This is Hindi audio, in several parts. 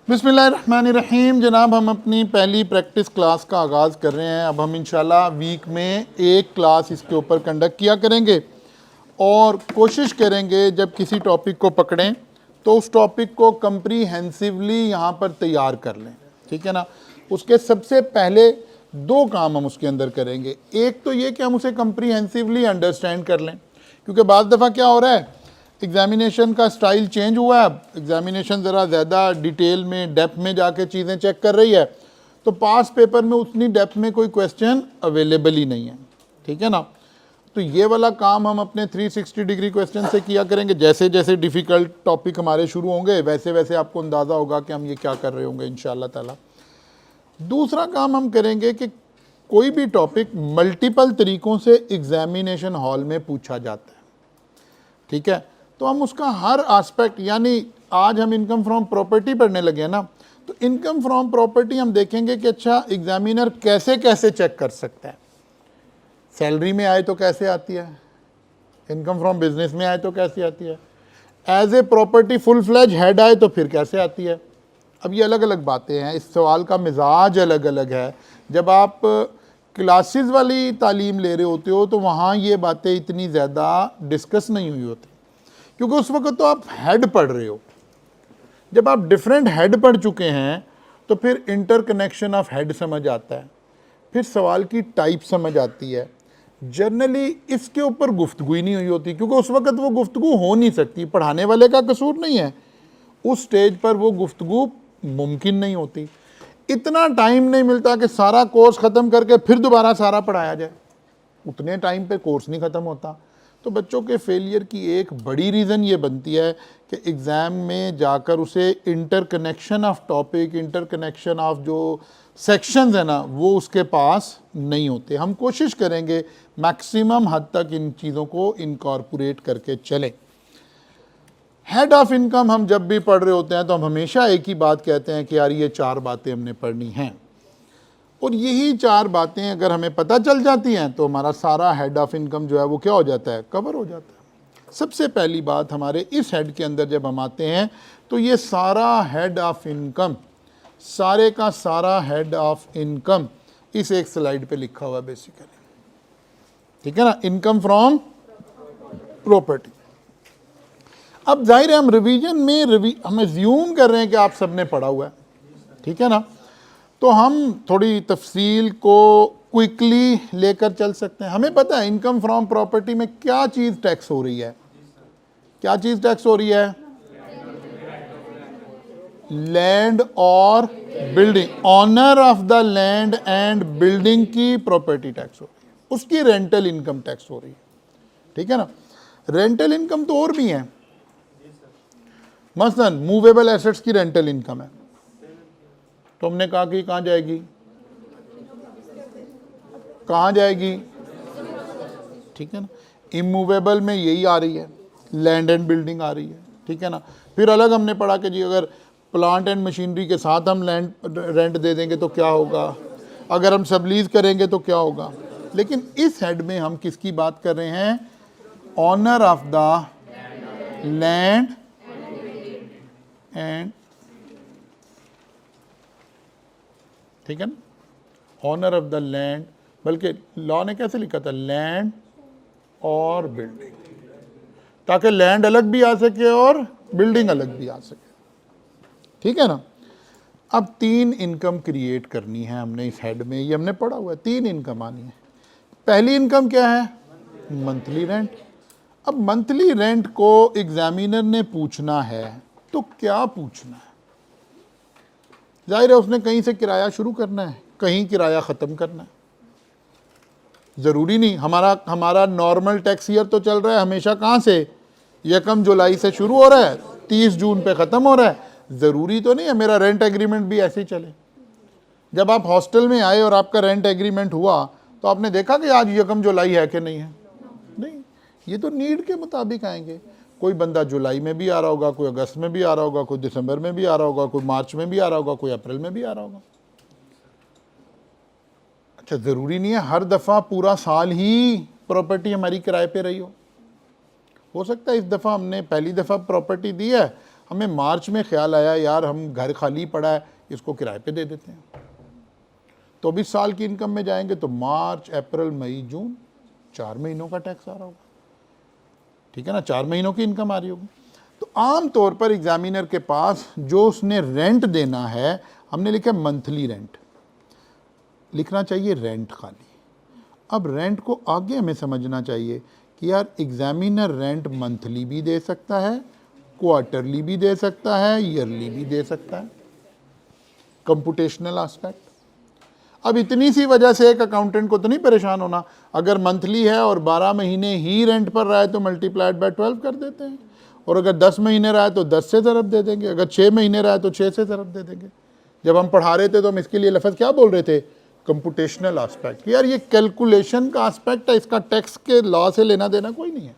बिस्मिल्लाहिर्रहमानिर्रहीम। जनाब, हम अपनी पहली प्रैक्टिस क्लास का आगाज़ कर रहे हैं। अब हम इंशाल्लाह वीक में एक क्लास इसके ऊपर कंडक्ट किया करेंगे और कोशिश करेंगे जब किसी टॉपिक को पकड़ें तो उस टॉपिक को कंप्रीहेंसिवली यहाँ पर तैयार कर लें। ठीक है ना। उसके सबसे पहले दो काम हम उसके अंदर करेंगे। एक तो ये कि हम उसे कंप्रीहेंसिवली अंडरस्टैंड कर लें, क्योंकि बाज़ दफ़ा क्या हो रहा है, एग्जामिनेशन का स्टाइल चेंज हुआ है। अब एग्जामिनेशन ज़रा ज़्यादा डिटेल में डेप्थ में जाके चीज़ें चेक कर रही है, तो पास पेपर में उतनी डेप्थ में कोई क्वेश्चन अवेलेबल ही नहीं है। ठीक है ना। तो ये वाला काम हम अपने 360 डिग्री क्वेश्चन से किया करेंगे। जैसे जैसे डिफ़िकल्ट टॉपिक हमारे शुरू होंगे वैसे वैसे आपको अंदाज़ा होगा कि हम ये क्या कर रहे होंगे इंशाअल्लाह ताला। दूसरा काम हम करेंगे कि कोई भी टॉपिक मल्टीपल तरीक़ों से एग्जामिनेशन हॉल में पूछा जाता है। ठीक है। तो हम उसका हर एस्पेक्ट, यानी आज हम इनकम फ्रॉम प्रॉपर्टी पढ़ने लगे हैं ना, तो इनकम फ्रॉम प्रॉपर्टी हम देखेंगे कि अच्छा एग्जामिनर कैसे कैसे चेक कर सकता है। सैलरी में आए तो कैसे आती है, इनकम फ्रॉम बिजनेस में आए तो कैसे आती है, as a property full fledged head आए तो फिर कैसे आती है। अब ये अलग अलग बातें हैं, इस सवाल का मिजाज अलग अलग है। जब आप क्लासेस वाली तालीम ले रहे होते हो तो वहाँ ये बातें इतनी ज़्यादा डिस्कस नहीं हुई होती, क्योंकि उस वक्त तो आप हेड पढ़ रहे हो। जब आप डिफरेंट हेड पढ़ चुके हैं तो फिर इंटरकनेक्शन ऑफ हेड समझ आता है, फिर सवाल की टाइप समझ आती है। जनरली इसके ऊपर गुफ्तगू ही नहीं हुई होती, क्योंकि उस वक्त वो गुफ्तगू हो नहीं सकती। पढ़ाने वाले का कसूर नहीं है, उस स्टेज पर वो गुफ्तगू मुमकिन नहीं होती। इतना टाइम नहीं मिलता कि सारा कोर्स ख़त्म करके फिर दोबारा सारा पढ़ाया जाए, उतने टाइम पे कोर्स नहीं ख़त्म होता। तो बच्चों के फेलियर की एक बड़ी रीज़न ये बनती है कि एग्ज़ाम में जाकर उसे interconnection of topic, interconnection of जो सेक्शंस है ना, वो उसके पास नहीं होते। हम कोशिश करेंगे मैक्सिमम हद तक इन चीज़ों को इनकॉर्पोरेट करके चलें। हेड ऑफ इनकम हम जब भी पढ़ रहे होते हैं तो हम हमेशा एक ही बात कहते हैं कि यार ये 4 बातें हमने पढ़नी हैं, और यही 4 बातें अगर हमें पता चल जाती हैं तो हमारा सारा हेड ऑफ इनकम जो है वो क्या हो जाता है, कवर हो जाता है। सबसे पहली बात, हमारे इस हेड के अंदर जब हम आते हैं तो ये सारा हेड ऑफ इनकम, सारे का सारा हेड ऑफ इनकम इस एक स्लाइड पे लिखा हुआ है बेसिकली। ठीक है ना, इनकम फ्रॉम प्रॉपर्टी। अब जाहिर है हम रिवीजन में हम अज्यूम कर रहे हैं कि आप सबने पढ़ा हुआ है। ठीक है ना, तो हम थोड़ी तफसील को क्विकली लेकर चल सकते हैं। हमें पता है इनकम फ्रॉम प्रॉपर्टी में क्या चीज़ टैक्स हो रही है, क्या चीज़ टैक्स हो रही है, लैंड और building, owner of the land and building की प्रॉपर्टी टैक्स हो रही है, उसकी रेंटल इनकम टैक्स हो रही है। ठीक है ना। रेंटल इनकम तो और भी है, मसलन मूवेबल एसेट्स की रेंटल इनकम है, तो हमने कहा कि कहाँ जाएगी, कहाँ जाएगी। ठीक है ना। इमूवेबल में यही आ रही है, लैंड एंड बिल्डिंग आ रही है। ठीक है ना। फिर अलग हमने पढ़ा कि जी अगर प्लांट एंड मशीनरी के साथ हम लैंड रेंट दे देंगे तो क्या होगा, अगर हम सबलीज करेंगे तो क्या होगा। लेकिन इस हेड में हम किसकी बात कर रहे हैं, owner of the land and, ठीक है ना, ऑनर ऑफ द लैंड, बल्कि लॉ ने कैसे लिखा था, लैंड और बिल्डिंग, ताकि लैंड अलग भी आ सके और बिल्डिंग अलग भी आ सके। ठीक है ना। अब 3 इनकम क्रिएट करनी है हमने इस हेड में, ये हमने पढ़ा हुआ है, 3 इनकम आनी है। पहली इनकम क्या है, मंथली रेंट। अब मंथली रेंट को एग्जामिनर ने पूछना है तो क्या पूछना है, जाहिर है उसने कहीं से किराया शुरू करना है, कहीं किराया ख़त्म करना है। ज़रूरी नहीं, हमारा नॉर्मल टैक्स ईयर तो चल रहा है हमेशा कहाँ से, 1 जुलाई से शुरू हो रहा है, 30 जून पे ख़त्म हो रहा है। ज़रूरी तो नहीं है मेरा रेंट एग्रीमेंट भी ऐसे ही चले। जब आप हॉस्टल में आए और आपका रेंट एग्रीमेंट हुआ तो आपने देखा कि आज 1 जुलाई है कि नहीं है, नहीं, ये तो नीड के मुताबिक आएंगे। कोई बंदा जुलाई में भी आ रहा होगा, कोई अगस्त में भी आ रहा होगा, कोई दिसंबर में भी आ रहा होगा, कोई मार्च में भी आ रहा होगा, कोई अप्रैल में भी आ रहा होगा। अच्छा, ज़रूरी नहीं है हर दफ़ा पूरा साल ही प्रॉपर्टी हमारी किराए पे रही हो सकता है इस दफ़ा हमने पहली दफ़ा प्रॉपर्टी दी है हमें मार्च में ख्याल आया यार हम घर खाली पड़ा है, इसको किराए पे दे देते हैं। तो 24 साल की इनकम में जाएंगे तो मार्च, अप्रैल, मई, जून 4 महीनों का टैक्स आ रहा होगा, ठीक है ना, 4 महीनों की इनकम आ रही होगी। तो आम तौर पर एग्जामिनर के पास जो उसने रेंट देना है, हमने लिखा मंथली रेंट, लिखना चाहिए रेंट खाली। अब रेंट को आगे हमें समझना चाहिए कि यार एग्जामिनर रेंट मंथली भी दे सकता है, क्वार्टरली भी दे सकता है, ईयरली भी दे सकता है, कंप्यूटेशनल एस्पेक्ट। अब इतनी सी वजह से एक अकाउंटेंट को तो नहीं परेशान होना, अगर मंथली है और 12 महीने ही रेंट पर रहा है तो मल्टीप्लाइड बाय 12 कर देते हैं, और अगर 10 महीने रहा है तो 10 से ज़रब दे देंगे, अगर 6 महीने रहा है तो 6 से ज़रब दे देंगे। जब हम पढ़ा रहे थे तो हम इसके लिए लफ्ज़ क्या बोल रहे थे, कंप्यूटेशनल एस्पेक्ट। यार ये कैलकुलेशन का एस्पेक्ट है, इसका टैक्स के लॉ से लेना देना कोई नहीं है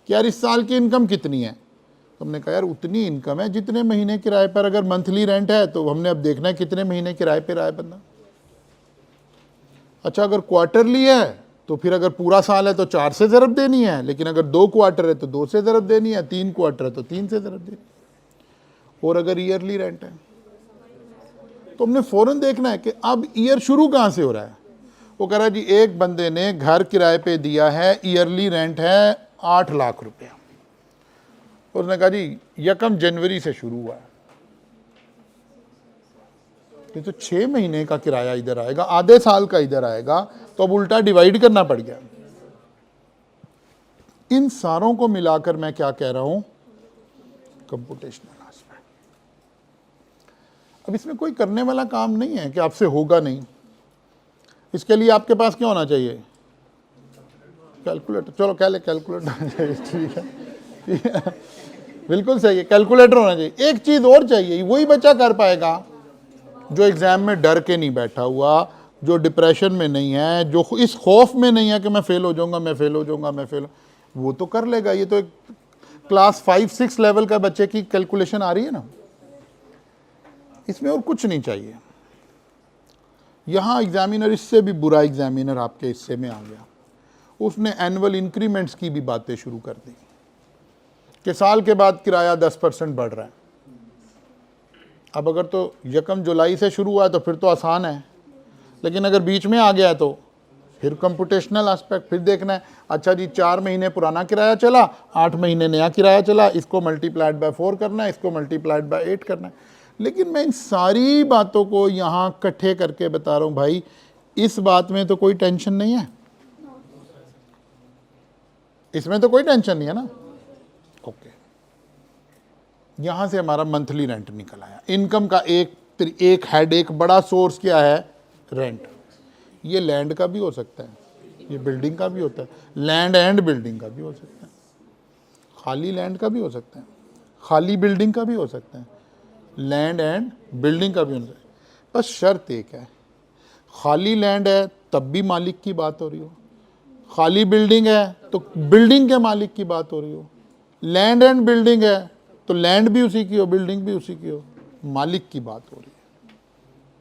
कि यार इस साल की इनकम कितनी है। तो हमने कहा यार उतनी इनकम है जितने महीने किराए पर, अगर मंथली रेंट है तो हमने अब देखना है कितने महीने किराए पर रहा है बंदा। अच्छा अगर क्वार्टरली है तो फिर अगर पूरा साल है तो 4 से ज़रब देनी है, लेकिन अगर 2 क्वार्टर है तो 2 से ज़रब देनी है, 3 क्वार्टर है तो 3 से ज़रब देनी है, और अगर ईयरली रेंट है तो हमने फ़ौरन देखना है कि अब ईयर शुरू कहाँ से हो रहा है। वो कह रहा है जी एक बंदे ने घर किराए पे दिया है, ईयरली रेंट है 8 लाख रुपया, और उसने कहा जी 1 जनवरी से शुरू हुआ है, ये तो 6 महीने का किराया इधर आएगा, आधे साल का इधर आएगा, तो अब उल्टा डिवाइड करना पड़ गया। इन सारों को मिलाकर मैं क्या कह रहा हूं, कंप्यूटेशनल एस्पेक्ट। अब इसमें कोई करने वाला काम नहीं है कि आपसे होगा नहीं, इसके लिए आपके पास क्या होना चाहिए, कैलकुलेटर। चलो कह ले कैलकुलेटर, ठीक है, बिल्कुल सही है, कैलकुलेटर होना चाहिए। एक चीज और चाहिए, वही बच्चा कर पाएगा जो एग्जाम में डर के नहीं बैठा हुआ, जो डिप्रेशन में नहीं है, जो इस खौफ में नहीं है कि मैं फेल हो जाऊंगा, मैं फेल हो जाऊंगा, मैं फेल, वो तो कर लेगा। ये तो एक क्लास 5-6 लेवल का बच्चे की कैलकुलेशन आ रही है ना, इसमें और कुछ नहीं चाहिए। यहां एग्जामिनर, इससे भी बुरा एग्जामिनर आपके हिस्से में आ गया, उसने एनुअल इंक्रीमेंट्स की भी बातें शुरू कर दी कि साल के बाद किराया 10% बढ़ रहा है। अब अगर तो 1 जुलाई से शुरू हुआ है तो फिर तो आसान है, लेकिन अगर बीच में आ गया है तो फिर कंप्यूटेशनल एस्पेक्ट फिर देखना है। अच्छा जी 4 महीने पुराना किराया चला, 8 महीने नया किराया चला, इसको मल्टीप्लाइड बाय 4 करना है, इसको मल्टीप्लाइड बाय 8 करना है। लेकिन मैं इन सारी बातों को यहाँ इकट्ठे करके बता रहा हूँ भाई, इस बात में तो कोई टेंशन नहीं है, इसमें तो कोई टेंशन नहीं है ना। ओके, यहां से हमारा मंथली रेंट निकल आया। इनकम का एक हेड, एक बड़ा सोर्स क्या है, रेंट। ये लैंड का भी हो सकता है, ये बिल्डिंग का भी होता है, लैंड एंड बिल्डिंग का भी हो सकता है, खाली लैंड का भी हो सकता है, खाली बिल्डिंग का भी हो सकता है, लैंड एंड बिल्डिंग का भी हो सकता है। बस शर्त एक है, खाली लैंड है तब भी मालिक की बात हो रही हो, खाली बिल्डिंग है तो बिल्डिंग के मालिक की बात हो रही हो, लैंड एंड बिल्डिंग है तो लैंड भी उसी की हो, बिल्डिंग भी उसी की हो, मालिक की बात हो रही है,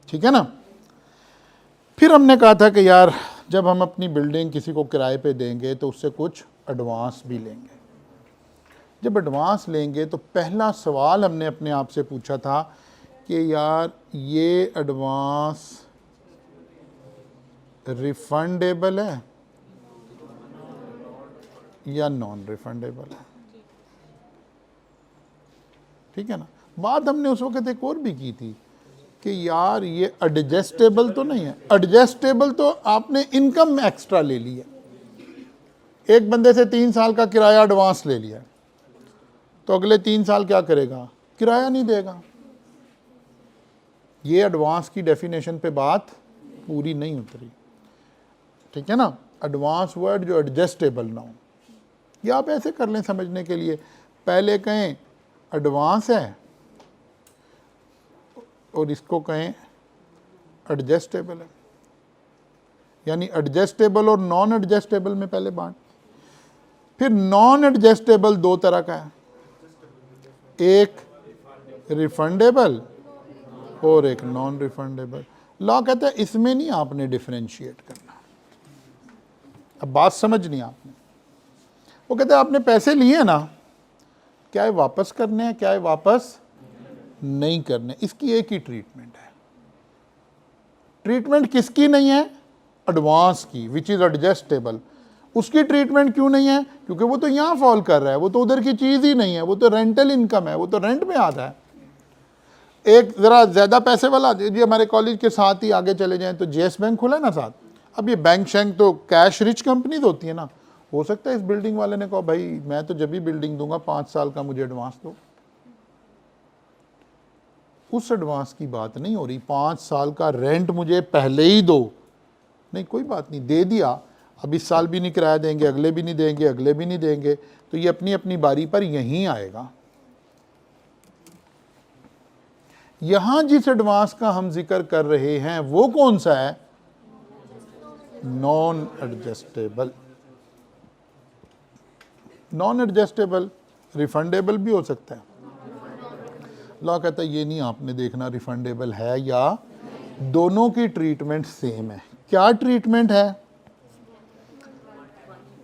ठीक है ना। फिर हमने कहा था कि यार जब हम अपनी बिल्डिंग किसी को किराए पे देंगे तो उससे कुछ एडवांस भी लेंगे। जब एडवांस लेंगे तो पहला सवाल हमने अपने आप से पूछा था कि यार ये एडवांस रिफंडेबल है या नॉन रिफंडेबल है, ठीक है ना। बात हमने उस वक्त एक और भी की थी कि यार ये एडजस्टेबल तो नहीं है। एडजस्टेबल तो आपने इनकम एक्स्ट्रा ले ली है, एक बंदे से 3 साल का किराया एडवांस ले लिया, तो अगले 3 साल क्या करेगा, किराया नहीं देगा। ये एडवांस की डेफिनेशन पे बात पूरी नहीं उतरी, ठीक है ना। एडवांस वर्ड जो एडजस्टेबल ना हो, या आप ऐसे कर लें समझने के लिए, पहले कहें एडवांस है और इसको कहें एडजस्टेबल है, यानी एडजस्टेबल और नॉन एडजस्टेबल में पहले बांट। फिर नॉन एडजस्टेबल 2 तरह का है, एक रिफंडेबल और एक नॉन रिफंडेबल। लॉ कहता है इसमें नहीं आपने डिफरेंशिएट करना। अब बात समझनी आपने, वो कहते हैं आपने पैसे लिए ना, क्या है वापस करने हैं, क्या है वापस नहीं करने। इसकी एक ही ट्रीटमेंट है। ट्रीटमेंट किसकी नहीं है? एडवांस की, विच इज एडजस्टेबल। उसकी ट्रीटमेंट क्यों नहीं है? क्योंकि वो तो यहाँ फॉल कर रहा है, वो तो उधर की चीज ही नहीं है, वो तो रेंटल इनकम है, वो तो रेंट में आता है। एक जरा ज्यादा पैसे वाला जी, हमारे कॉलेज के साथ ही आगे चले जाएं तो जेएस बैंक खुला है ना साथ। अब ये बैंक शैंक तो कैश रिच कंपनीज होती है ना। हो सकता है इस बिल्डिंग वाले ने कहा भाई मैं तो जब भी बिल्डिंग दूंगा 5 साल का मुझे एडवांस दो। उस एडवांस की बात नहीं हो रही, 5 साल का रेंट मुझे पहले ही दो। नहीं कोई बात नहीं, दे दिया, अब इस साल भी नहीं किराया देंगे, अगले भी नहीं देंगे, अगले भी नहीं देंगे, तो ये अपनी अपनी बारी पर यहीं आएगा। यहां जिस एडवांस का हम जिक्र कर रहे हैं वो कौन सा है? Non adjustable. Non adjustable refundable भी हो सकता है। लॉ कहता है ये नहीं आपने देखना रिफंडेबल है या, दोनों की ट्रीटमेंट सेम है। क्या ट्रीटमेंट है?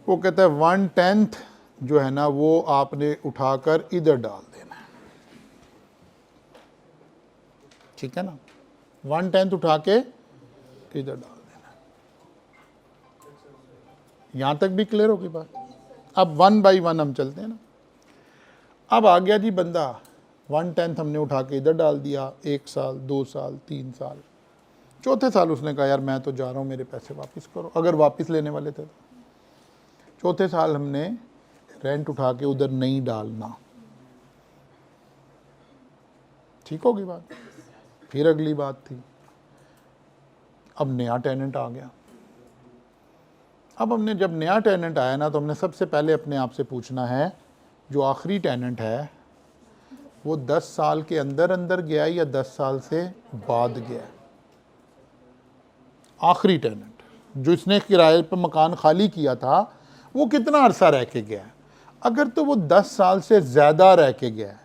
वो कहता है 1/10 जो है ना वो आपने उठाकर इधर डाल देना है, ठीक है ना, 1/10 उठा के इधर डाल देना है। यहां तक भी क्लियर होगी बात? अब 1 बाई 1 हम चलते हैं ना। अब आ गया जी बंदा, 1/10 हमने उठा के इधर डाल दिया, 1 साल, 2 साल, 3 साल, चौथे साल उसने कहा यार मैं तो जा रहा हूं, मेरे पैसे वापस करो, अगर वापस लेने वाले थे तो। चौथे साल हमने रेंट उठा के उधर नहीं डालना, ठीक होगी बात? फिर अगली बात थी, अब नया टेनेंट आ गया। अब हमने जब नया टेनेंट आया ना तो हमने सबसे पहले अपने आप से पूछना है जो आखिरी टेनेंट है वो 10 साल के अंदर अंदर गया या 10 साल से बाद गया? आखिरी टेनेंट जो इसने किराए पर मकान खाली किया था वो कितना अरसा रह के गया है? अगर तो वो 10 साल से ज़्यादा रह के गया है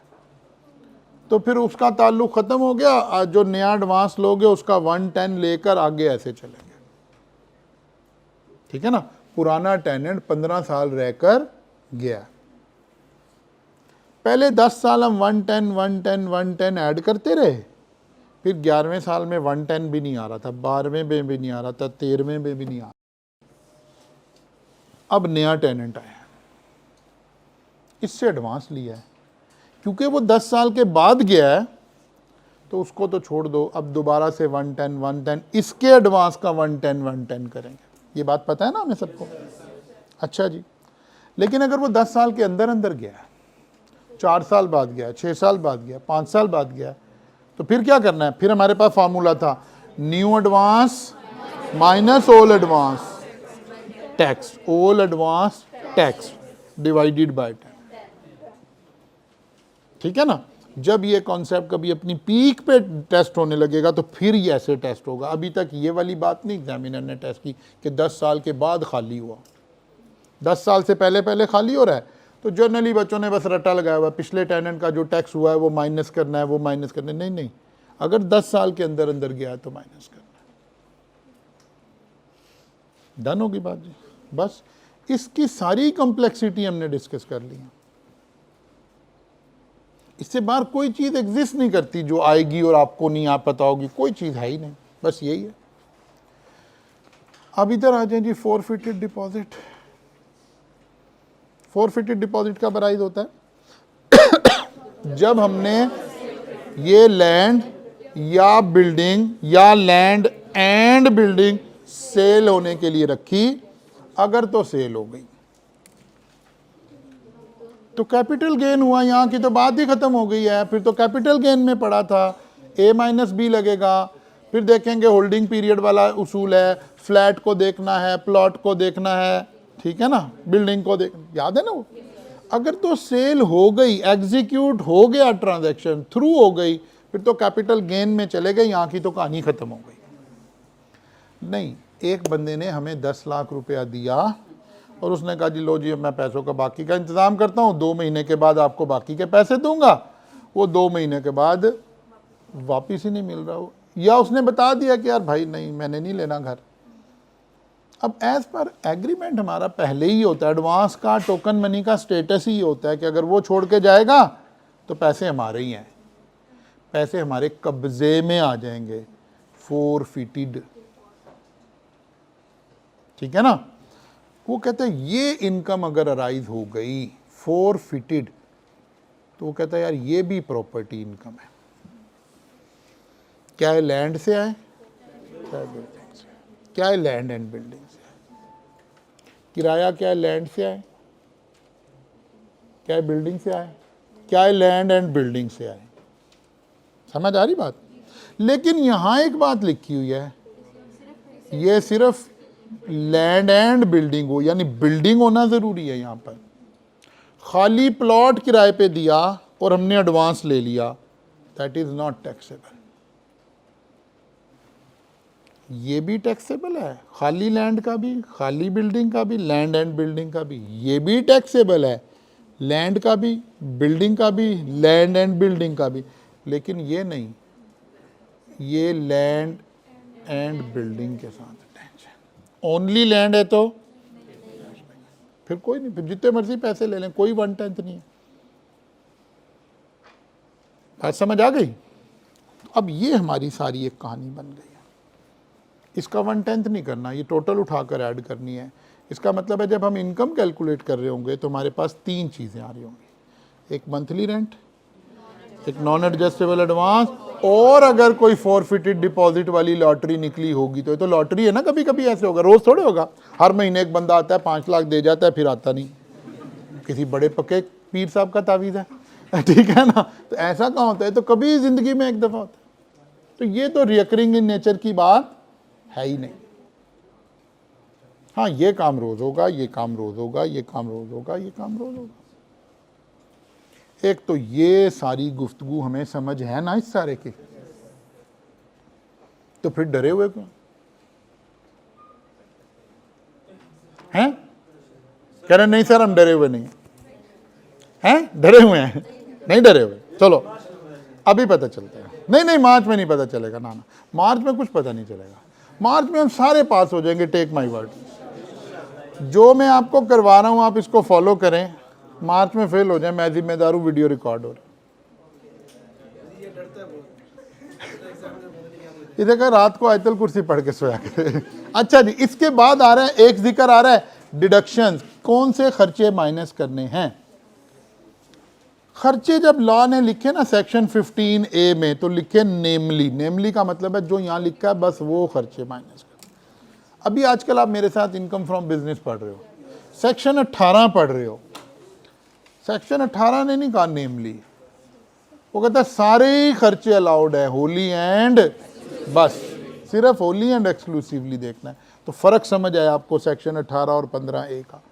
तो फिर उसका ताल्लुक ख़त्म हो गया, जो नया एडवांस लोगे उसका 1/10 लेकर आगे ऐसे चलेंगे, ठीक है ना। पुराना टेनेंट 15 साल रहकर गया, पहले 10 साल हम 1/10 1/10 1/10 ऐड करते रहे, फिर 11वें साल में 1/10 भी नहीं आ रहा था, 12वें में भी नहीं आ रहा था, 13वें में भी नहीं आ रहा। अब नया टेनेंट आया, इससे एडवांस लिया है, क्योंकि वो 10 साल के बाद गया है तो उसको तो छोड़ दो, अब दोबारा से 1/10 1/10 इसके एडवांस का 1/10 1/10 करेंगे। ये बात पता है ना हमें सबको? अच्छा जी, लेकिन अगर वो 10 साल के अंदर अंदर गया है, 4 साल बाद गया, 6 साल बाद गया, 5 साल बाद गया, तो फिर क्या करना है? फिर हमारे पास फार्मूला था new advance minus old advance tax, old advance tax divided by 10, ठीक है ना। जब ये कॉन्सेप्ट कभी अपनी पीक पे टेस्ट होने लगेगा तो फिर ये ऐसे टेस्ट होगा। अभी तक ये वाली बात नहीं एग्जामिनर ने टेस्ट की कि 10 साल के बाद खाली हुआ, 10 साल से पहले पहले खाली हो रहा है तो जर्नली बच्चों ने बस रट्टा लगाया हुआ, पिछले टेनेंट का जो टैक्स हुआ है वो माइनस करना है, वो माइनस करना है। नहीं नहीं, अगर 10 साल के अंदर अंदर गया है तो माइनस करना है। डन होगी बात जी? बस इसकी सारी कॉम्प्लेक्सिटी हमने डिस्कस कर ली है। इससे बाहर कोई चीज़ एग्जिस्ट नहीं करती जो आएगी और आपको नहीं आप पता होगी, कोई चीज़ है ही नहीं, बस यही है। अब इधर आ जाए जी, फोरफिटेड डिपॉजिट। फोरफिटेड डिपॉजिट का प्राइस होता है जब हमने ये लैंड या बिल्डिंग या लैंड एंड बिल्डिंग सेल होने के लिए रखी, अगर तो सेल हो गई तो कैपिटल गेन हुआ, यहाँ की तो बात ही खत्म हो गई है। फिर तो कैपिटल गेन में पड़ा था, A माइनस बी लगेगा। फिर देखेंगे होल्डिंग पीरियड वाला उसूल है, फ्लैट को देखना है, प्लॉट को देखना है, ठीक है ना, बिल्डिंग को देख, याद है ना वो। अगर तो सेल हो गई, एग्जीक्यूट हो गया, ट्रांजैक्शन थ्रू हो गई, फिर तो कैपिटल गेन में चले गए, यहाँ की तो कहानी खत्म हो गई। नहीं, एक बंदे ने हमें 10 लाख रुपया दिया और उसने कहा जी लो जी मैं पैसों का बाकी का इंतज़ाम करता हूँ, 2 महीने के बाद आपको बाकी के पैसे दूंगा। वो 2 महीने के बाद वापिस ही नहीं मिल रहा हो, या उसने बता दिया कि यार भाई नहीं मैंने नहीं लेना घर। अब एज पर एग्रीमेंट हमारा पहले ही होता है, एडवांस का टोकन मनी का स्टेटस ही होता है कि अगर वो छोड़ के जाएगा तो पैसे हमारे ही हैं, पैसे हमारे कब्जे में आ जाएंगे, फोरफिटेड, ठीक है ना। वो कहते हैं ये इनकम अगर अराइज हो गई फोरफिटेड, तो वो कहता है यार ये भी प्रॉपर्टी इनकम है। क्या है, लैंड से आए, क्या है बिल्डिंग से, क्या है लैंड एंड बिल्डिंग से, किराया क्या है लैंड से आए, क्या है बिल्डिंग से आए, क्या है लैंड एंड बिल्डिंग से आए। समझ आ रही बात। लेकिन यहां एक बात लिखी हुई है, ये सिर्फ लैंड एंड बिल्डिंग हो, यानी बिल्डिंग होना जरूरी है। यहां पर खाली प्लॉट किराए पे दिया और हमने एडवांस ले लिया, दैट इज नॉट टैक्सेबल। ये भी टैक्सेबल है, खाली लैंड का भी, खाली बिल्डिंग का भी, लैंड एंड बिल्डिंग का भी, ये भी टैक्सेबल है, लैंड का भी, बिल्डिंग का भी, लैंड एंड बिल्डिंग का भी। लेकिन ये नहीं, ये लैंड एंड बिल्डिंग के साथ अटैच है। ओनली लैंड है तो फिर कोई नहीं, फिर जितने मर्जी पैसे ले लें, कोई 1/10 नहीं है। बात समझ आ गई। अब ये हमारी सारी एक कहानी बन गई है। इसका 1/10 नहीं करना, ये टोटल उठाकर ऐड करनी है। इसका मतलब है जब हम इनकम कैलकुलेट कर रहे होंगे तो हमारे पास 3 चीज़ें आ रही होंगी, एक मंथली रेंट, एक नॉन एडजस्टेबल एडवांस, और अगर कोई फोरफिटेड डिपॉजिट वाली लॉटरी निकली होगी तो ये तो लॉटरी है ना, कभी कभी ऐसे होगा, रोज थोड़े होगा। हर महीने एक बंदा आता है 5 लाख दे जाता है, फिर आता नहीं, किसी बड़े पक्के पीर साहब का तावीज़ है, ठीक है ना। तो ऐसा कहाँ होता है, तो कभी जिंदगी में एक दफ़ा होता है। तो ये तो रिकरिंग इन नेचर की बात है ही नहीं। हाँ, ये काम रोज होगा, ये काम रोज होगा, ये काम रोज होगा, ये काम रोज होगा। एक तो ये सारी गुफ्तगू हमें समझ है ना इस सारे की, तो फिर डरे हुए क्यों हैं? कह रहे नहीं सर हम डरे हुए नहीं हैं, डरे हुए हैं, नहीं डरे हुए। चलो अभी पता चलता है। नहीं नहीं, मार्च में नहीं पता चलेगा, ना ना, मार्च में कुछ पता नहीं चलेगा। मार्च में हम सारे पास हो जाएंगे, टेक माई वर्ड। जो मैं आपको करवा रहा हूं आप इसको फॉलो करें, मार्च में फेल हो जाए, मैं जिम्मेदार हूं, वीडियो रिकॉर्ड हो रही। इधर का रात को आयतल कुर्सी पढ़ के सोया करे। अच्छा जी, इसके बाद आ रहा है, एक जिक्र आ रहा है डिडक्शंस, कौन से खर्चे माइनस करने हैं। खर्चे जब लॉ ने लिखे ना सेक्शन 15A में, तो लिखे नेमली। नेमली का मतलब है जो यहां लिखा है बस वो खर्चे माइनस कर। अभी आजकल आप मेरे साथ इनकम फ्रॉम बिजनेस पढ़ रहे हो, सेक्शन 18 पढ़ रहे हो। सेक्शन 18 ने नहीं कहा नेमली, वो कहता है सारे ही खर्चे अलाउड है, होली एंड, बस सिर्फ होली एंड एक्सक्लूसिवली देखना है। तो फर्क समझ आया आपको सेक्शन 18 और 15A का।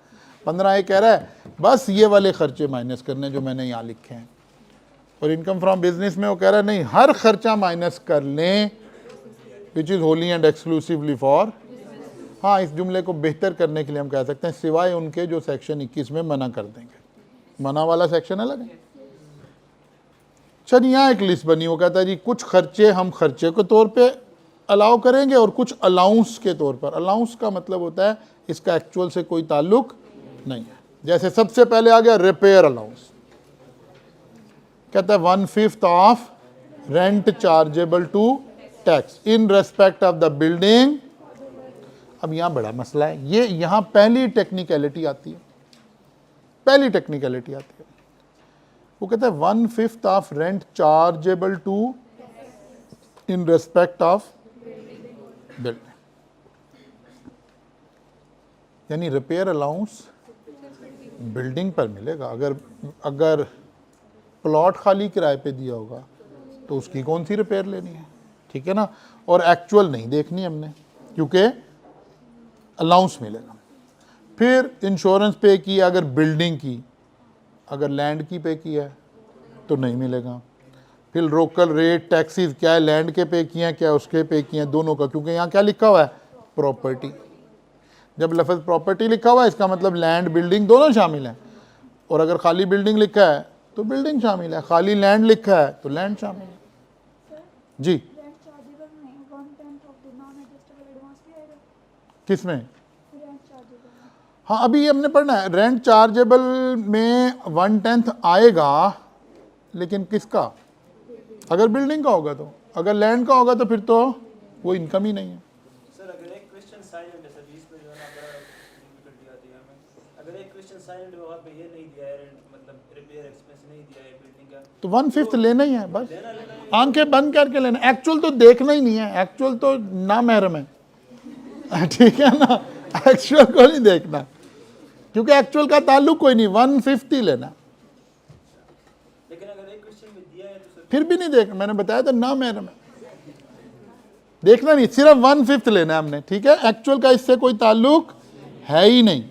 15A कह रहा है बस ये वाले खर्चे माइनस करने जो मैंने यहाँ लिखे हैं, और इनकम फ्रॉम बिजनेस में वो कह रहा है नहीं, हर खर्चा माइनस कर लें which is Holi and exclusively for. हाँ, इस जुमले को बेहतर करने के लिए हम कह सकते हैं सिवाय उनके जो सेक्शन 21 में मना कर देंगे। मना वाला सेक्शन अलग है। चल यहाँ एक लिस्ट बनी, वो कहता है जी कुछ खर्चे हम खर्चे के तौर पे अलाउ करेंगे और कुछ अलाउंस के तौर पर। अलाउंस का मतलब होता है इसका एक्चुअल से कोई ताल्लुक नहीं है। जैसे सबसे पहले आ गया रिपेयर अलाउंस, कहता है 1/5 of rent chargeable to tax in respect of the building. अब यहां बड़ा मसला है, ये यहां पहली टेक्निकलिटी आती है, पहली टेक्निकलिटी आती है। वो कहता है 1/5 of rent chargeable to in respect of building, यानी रिपेयर अलाउंस बिल्डिंग पर मिलेगा। अगर प्लॉट खाली किराए पे दिया होगा तो उसकी कौन सी रिपेयर लेनी है, ठीक है ना। और एक्चुअल नहीं देखनी हमने, क्योंकि अलाउंस मिलेगा। फिर इंश्योरेंस पे किया अगर बिल्डिंग की, अगर लैंड की पे किया है तो नहीं मिलेगा। फिर लोकल रेट टैक्सेस, क्या है लैंड के पे किए हैं, क्या उसके पे किए हैं, दोनों का, क्योंकि यहाँ क्या लिखा हुआ है प्रॉपर्टी। जब लफ्ज़ प्रॉपर्टी लिखा हुआ है इसका मतलब लैंड बिल्डिंग दोनों शामिल हैं, और अगर खाली बिल्डिंग लिखा है तो बिल्डिंग शामिल है, खाली लैंड लिखा है तो लैंड शामिल है। जी किस में, हाँ अभी हमने पढ़ना है रेंट चार्जेबल में 1/10 आएगा, लेकिन किसका? अगर बिल्डिंग का होगा तो, अगर लैंड का होगा तो फिर तो वो इनकम ही नहीं है। सर अगर एक क्वेश्चन साइलेंट है, सर बीच में जो है ना बड़ा डिफिकल्टी आती है हमें। अगर एक क्वेश्चन साइलेंट है वहाँ पे ये नहीं दिया है रेंट, मतलब रिपेयर एक्सपेंस नहीं दिया है बिल्डिंग का, तो 1/5 लेना ही है बस, आंखें बंद करके लेना। एक्चुअल तो देखना ही नहीं है, एक्चुअल तो ना महरम है, ठीक है ना, एक्चुअल को नहीं देखना, क्योंकि एक्चुअल का ताल्लुक कोई नहीं, 1/5 ही लेना। लेकिन अगर एक क्वेश्चन में दिया है तो सर फिर भी नहीं देखना, मैंने बताया था ना महरम है, देखना नहीं, सिर्फ 1/5 लेना है हमने, ठीक है। एक्चुअल का इससे कोई ताल्लुक है ही नहीं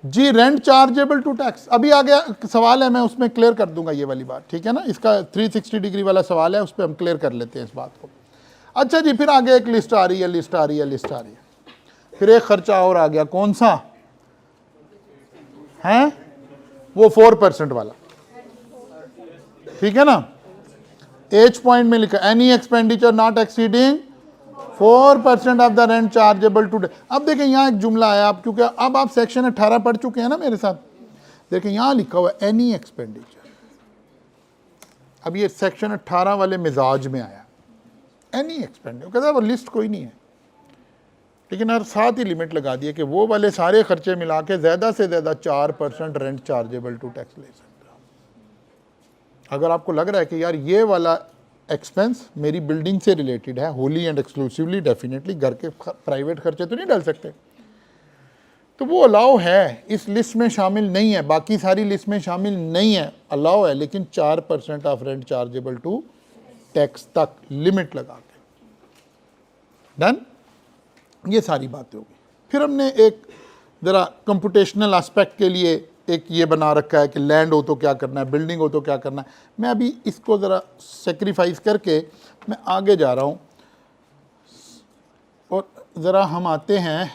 जी। रेंट चार्जेबल टू टैक्स अभी आ गया सवाल है, मैं उसमें क्लियर कर दूंगा ये वाली बात, ठीक है ना। इसका 360 डिग्री वाला सवाल है, उस पर हम क्लियर कर लेते हैं इस बात को। अच्छा जी, फिर आगे एक लिस्ट आ रही है, लिस्ट आ रही है, लिस्ट आ रही है। फिर एक खर्चा और आ गया, कौन सा है? वो 4% वाला, ठीक है ना। एच पॉइंट में लिखा any expenditure not exceeding 4% of the rent chargeable to. अब देखें यहाँ एक जुमला है, आप क्योंकि अब आप सेक्शन 18 पढ़ चुके हैं ना मेरे साथ, देखें यहाँ लिखा हुआ एनी एक्सपेंडिचर। अब ये सेक्शन 18 वाले मिजाज में आया, एनी एक्सपेंडिचर कहता है वो लिस्ट कोई नहीं है, लेकिन हर साथ ही लिमिट लगा दी है कि वो वाले सारे खर्चे मिला के ज़्यादा से ज़्यादा 4% रेंट चार्जेबल टू टैक्स ले सकते हो। अगर आपको लग रहा है कि यार ये वाला एक्सपेंस मेरी बिल्डिंग से रिलेटेड है होली एंड एक्सक्लूसिवली, डेफिनेटली घर के प्राइवेट खर्चे तो नहीं डाल सकते, तो वो अलाउ है, इस लिस्ट में शामिल नहीं है, बाकी सारी लिस्ट में शामिल नहीं है, अलाउ है, लेकिन 4% of rent chargeable to tax तक लिमिट लगा के। डन, ये सारी बातें होगी। फिर हमने एक ज़रा कंप्यूटेशनल एस्पेक्ट के लिए एक ये बना रखा है कि लैंड हो तो क्या करना है, बिल्डिंग हो तो क्या करना है। मैं अभी इसको ज़रा सेक्रीफाइस करके मैं आगे जा रहा हूँ, और ज़रा हम आते हैं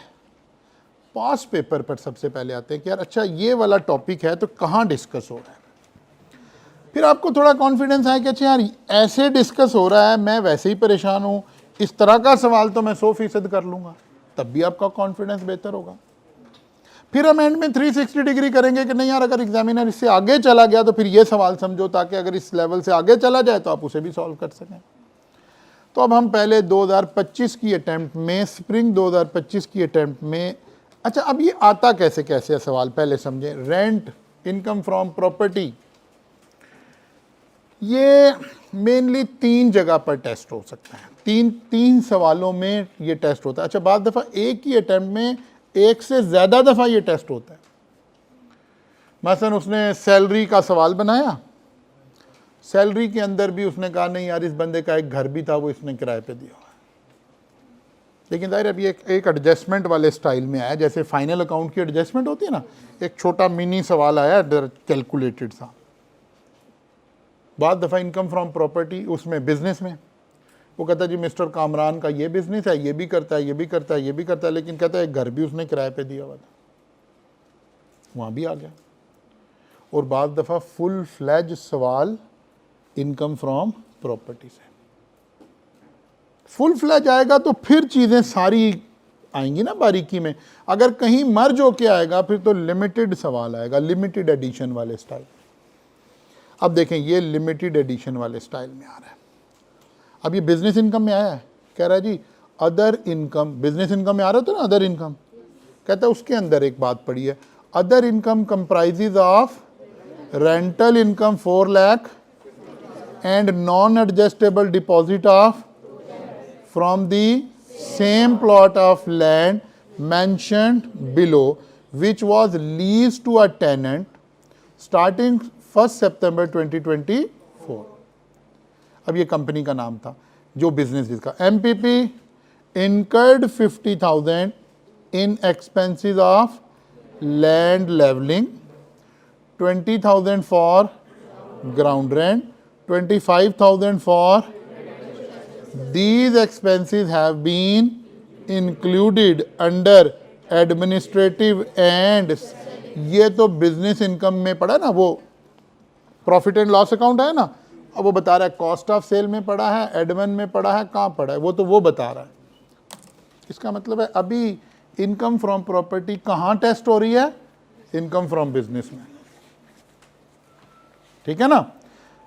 पास पेपर पर। सबसे पहले आते हैं कि यार अच्छा ये वाला टॉपिक है तो कहाँ डिस्कस हो रहा है। फिर आपको थोड़ा कॉन्फिडेंस आए कि अच्छा यार ऐसे डिस्कस हो रहा है, मैं वैसे ही परेशान हूँ, इस तरह का सवाल तो मैं 100% कर लूँगा, तब भी आपका कॉन्फिडेंस बेहतर होगा। फिर हम एंड में 360 डिग्री करेंगे कि नहीं यार अगर एग्जामिनर इससे आगे चला गया तो फिर ये सवाल समझो, ताकि अगर इस लेवल से आगे चला जाए तो आप उसे भी सॉल्व कर सकें। तो अब हम पहले 2025 की अटैम्प्ट में, स्प्रिंग 2025 की अटैम्प्ट में, अच्छा अब ये आता कैसे कैसे है सवाल पहले समझें। रेंट इनकम फ्रॉम प्रॉपर्टी, ये मेनली 3 जगह पर टेस्ट हो सकता है, तीन सवालों में ये टेस्ट होता है। अच्छा बाद दफ़ा एक ही अटैम्प्ट में एक से ज़्यादा दफ़ा ये टेस्ट होता है। मसलन उसने सैलरी का सवाल बनाया, सैलरी के अंदर भी उसने कहा नहीं यार इस बंदे का एक घर भी था वो इसने किराए पे दिया हुआ है, लेकिन जाहिर अभी एक एडजस्टमेंट वाले स्टाइल में आया, जैसे फाइनल अकाउंट की एडजस्टमेंट होती है ना, एक छोटा मिनी सवाल आया कैलकुलेटेड सा। बाद दफ़ा इनकम फ्रॉम प्रॉपर्टी, उसमें बिजनेस में वो कहता है जी मिस्टर कामरान का ये बिज़नेस है, ये भी करता है, ये भी करता है, ये भी करता है, लेकिन कहता है घर भी उसने किराए पे दिया हुआ था, वहाँ भी आ गया। और बाद दफ़ा फुल फ्लैज सवाल इनकम फ्रॉम प्रॉपर्टी से, फुल फ्लैज आएगा तो फिर चीज़ें सारी आएंगी ना बारीकी में। अगर कहीं मर्ज होके आएगा फिर तो लिमिटेड सवाल आएगा, लिमिटेड एडिशन वाले स्टाइल। अब देखें ये लिमिटेड एडिशन वाले स्टाइल में आ रहा है। अब ये बिजनेस इनकम में आया है, कह रहा है जी अदर इनकम, बिजनेस इनकम में आ रहा था ना अदर इनकम, कहता है उसके अंदर एक बात पड़ी है, other income comprises of rental income 4 lakh and non adjustable deposit of from the same plot of land mentioned below which was leased to a tenant starting 1st September 2024। अब ये कंपनी का नाम था जो बिजनेस जिसका, MPP incurred 50,000 in expenses of land leveling, 20,000 for ground rent, 25,000 for these expenses have been included under administrative and, ये तो बिजनेस इनकम में पड़ा ना, वो प्रॉफिट एंड लॉस अकाउंट है ना, अब वो बता रहा है कॉस्ट ऑफ सेल में पड़ा है, एडमिन में पड़ा है, कहाँ पड़ा है, वो तो वो बता रहा है। इसका मतलब है अभी इनकम फ्रॉम प्रॉपर्टी कहाँ टेस्ट हो रही है? इनकम फ्रॉम बिजनेस में, ठीक है ना।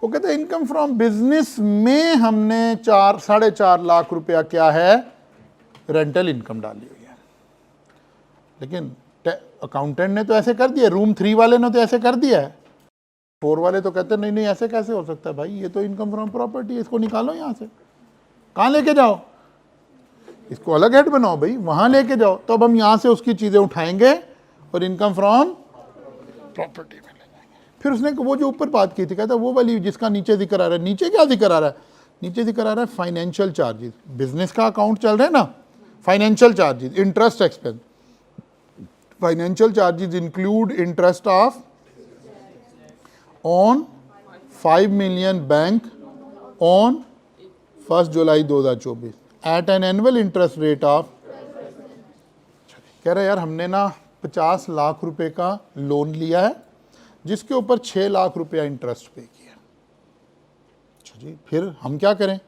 वो कहते हैं इनकम फ्रॉम बिजनेस में हमने 4.5 लाख रुपया क्या है, रेंटल इनकम डाली हुई है। लेकिन अकाउंटेंट ने तो ऐसे कर दिया, रूम 3 वाले ने तो ऐसे कर दिया है, 4 वाले तो कहते हैं नहीं नहीं ऐसे कैसे हो सकता है भाई, ये तो इनकम फ्रॉम प्रॉपर्टी है, इसको निकालो यहाँ से, कहाँ लेके जाओ, इसको अलग हेड बनाओ भाई, वहाँ लेके जाओ। तो अब हम यहाँ से उसकी चीज़ें उठाएंगे और इनकम फ्रॉम प्रॉपर्टी में ले जाएंगे। फिर उसने वो जो ऊपर बात की थी, कहता वो वाली जिसका नीचे जिक्र आ रहा है, नीचे क्या जिक्र आ रहा है, नीचे जिक्र आ रहा है फाइनेंशियल चार्जेस, बिजनेस का अकाउंट चल रहा है ना, financial charges, interest expense. Financial charges include interest of on 5 million bank on 1 July 2024 at an annual interest rate of, कह रहे यार हमने ना 50 लाख रुपए का लोन लिया है जिसके ऊपर 6 लाख रुपया इंटरेस्ट पे किया। अच्छा जी, फिर हम क्या करें?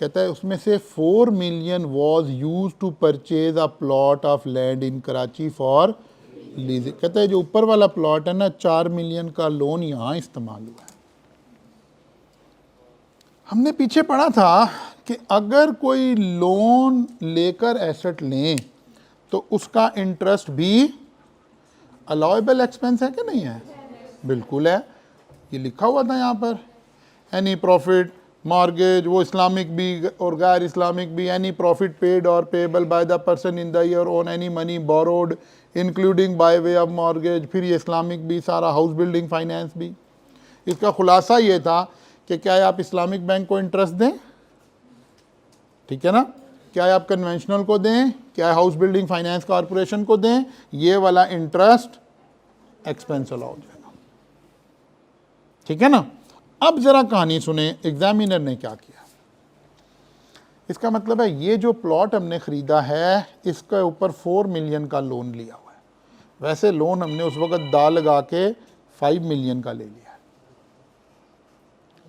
कहता है उसमें से 4 million was use to purchase a plot of land in Karachi for lease. कहता है जो ऊपर वाला प्लॉट है ना, 4 मिलियन का लोन यहाँ इस्तेमाल हुआ है। हमने पीछे पढ़ा था कि अगर कोई लोन लेकर एसेट लें तो उसका इंटरेस्ट भी अलाउएबल एक्सपेंस है कि नहीं है? बिल्कुल है, ये लिखा हुआ था यहाँ पर। एनी प्रॉफिट मॉर्गेज, वो इस्लामिक भी और गैर इस्लामिक भी, एनी प्रॉफिट पेड और payable by the person in the year on any money borrowed including by way of mortgage. फिर ये इस्लामिक भी सारा, हाउस बिल्डिंग फाइनेंस भी। इसका खुलासा ये था कि क्या आप इस्लामिक बैंक को इंटरेस्ट दें, ठीक है ना, क्या आप कन्वेंशनल को दें, क्या हाउस बिल्डिंग फाइनेंस कॉरपोरेशन को दें, ये वाला इंटरेस्ट एक्सपेंस अलाउ हो जाएगा, ठीक है ना। अब जरा कहानी सुने एग्जामिनर ने क्या किया। इसका मतलब है ये जो प्लॉट हमने खरीदा है इसके ऊपर 4 मिलियन का लोन लिया हुआ है। वैसे लोन हमने उस वक्त दा लगा के 5 मिलियन का ले लिया है,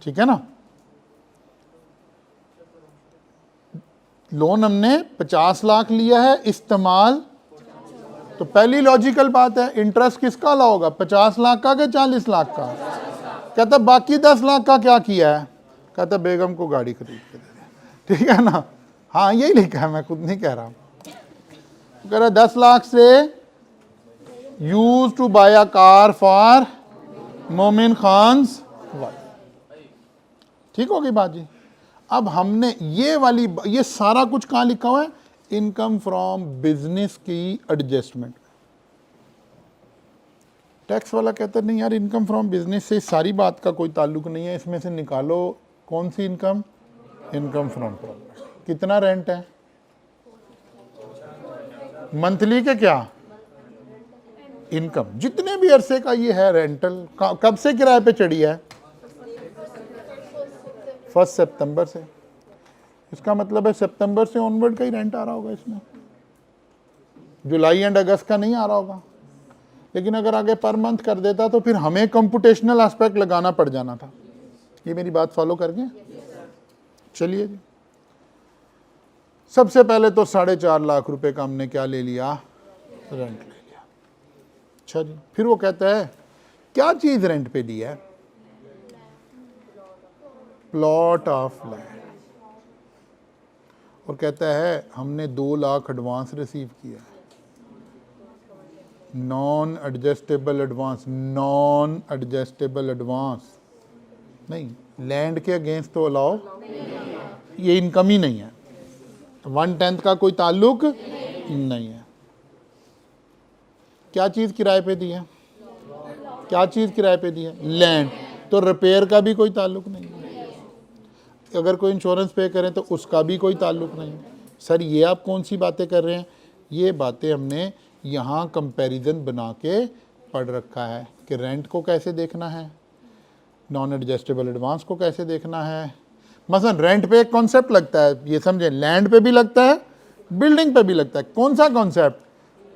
ठीक है ना। लोन हमने 50 लाख लिया है, इस्तेमाल तो पहली लॉजिकल बात है इंटरेस्ट किसका ला होगा, 50 लाख का कि 40 लाख का? कहता बाकी 10 लाख का क्या किया है? कहता बेगम को गाड़ी खरीद के दे दे, ठीक है ना। हाँ यही लिखा है, मैं खुद नहीं कह रहा। कह रहा 10 लाख से use to buy a car for Momin Khan's wife. ठीक होगी बात जी। अब हमने ये सारा कुछ कहाँ लिखा हुआ है? इनकम फ्रॉम बिजनेस की एडजस्टमेंट। टैक्स वाला कहता है नहीं यार इनकम फ्रॉम बिजनेस से सारी बात का कोई ताल्लुक नहीं है, इसमें से निकालो कौन सी इनकम, इनकम फ्रॉम प्रॉपर्टी। कितना रेंट है मंथली के, क्या इनकम, जितने भी अरसे का ये है रेंटल, कब से किराए पे चढ़ी है? 1 सितंबर से। इसका मतलब है सितंबर से ऑनवर्ड का ही रेंट आ रहा होगा इसमें, जुलाई एंड अगस्त का नहीं आ रहा होगा। लेकिन अगर आगे पर मंथ कर देता तो फिर हमें कंप्यूटेशनल एस्पेक्ट लगाना पड़ जाना था। ये मेरी बात फॉलो कर गए? चलिए जी, सबसे पहले तो 4.5 लाख रुपए का हमने क्या ले लिया, रेंट ले लिया। अच्छा जी, फिर वो कहता है क्या चीज रेंट पे दी है? Plot of land. और कहता है हमने 2 लाख एडवांस रिसीव किया है। Non adjustable advance, non adjustable advance नहीं, लैंड के अगेंस्ट तो अलाउ, ये इनकम ही नहीं है, 1/10 का कोई ताल्लुक नहीं है। क्या चीज किराए पे दी है? क्या चीज किराए पे दी है? लैंड। तो रिपेयर का भी कोई ताल्लुक नहीं है। अगर कोई इंश्योरेंस पे करें तो उसका भी कोई ताल्लुक नहीं है। सर ये आप कौन सी बातें कर रहे हैं? ये बातें हमने यहाँ कंपैरिजन बना के पढ़ रखा है कि रेंट को कैसे देखना है, नॉन एडजस्टेबल एडवांस को कैसे देखना है। मसलन रेंट पे एक कॉन्सेप्ट लगता है, ये समझे, लैंड पे भी लगता है, बिल्डिंग पे भी लगता है। कौन सा कॉन्सेप्ट?